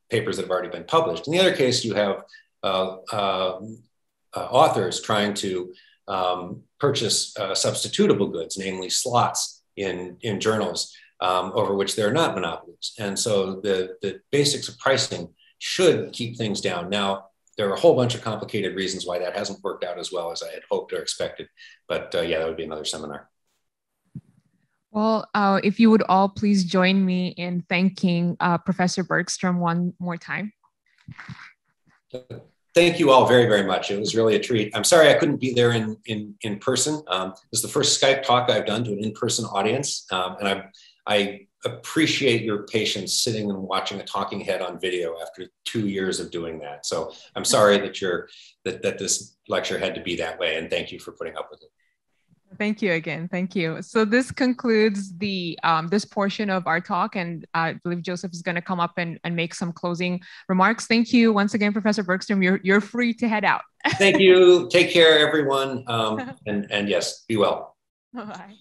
papers that have already been published. In the other case, you have authors trying to purchase substitutable goods, namely slots in journals over which there are not monopolies. And so the basics of pricing should keep things down. Now, there are a whole bunch of complicated reasons why that hasn't worked out as well as I had hoped or expected. But yeah, that would be another seminar. Well, if you would all please join me in thanking Professor Bergstrom one more time. Thank you all very, very much. It was really a treat. I'm sorry I couldn't be there in person. This is the first Skype talk I've done to an in-person audience. And I appreciate your patience sitting and watching a talking head on video after 2 years of doing that. So I'm sorry that this lecture had to be that way, and thank you for putting up with it. Thank you again. Thank you. So this concludes the this portion of our talk, and I believe Joseph is going to come up and make some closing remarks. Thank you once again, Professor Bergstrom. You're free to head out. Thank you. Take care, everyone. And yes, be well. Bye-bye.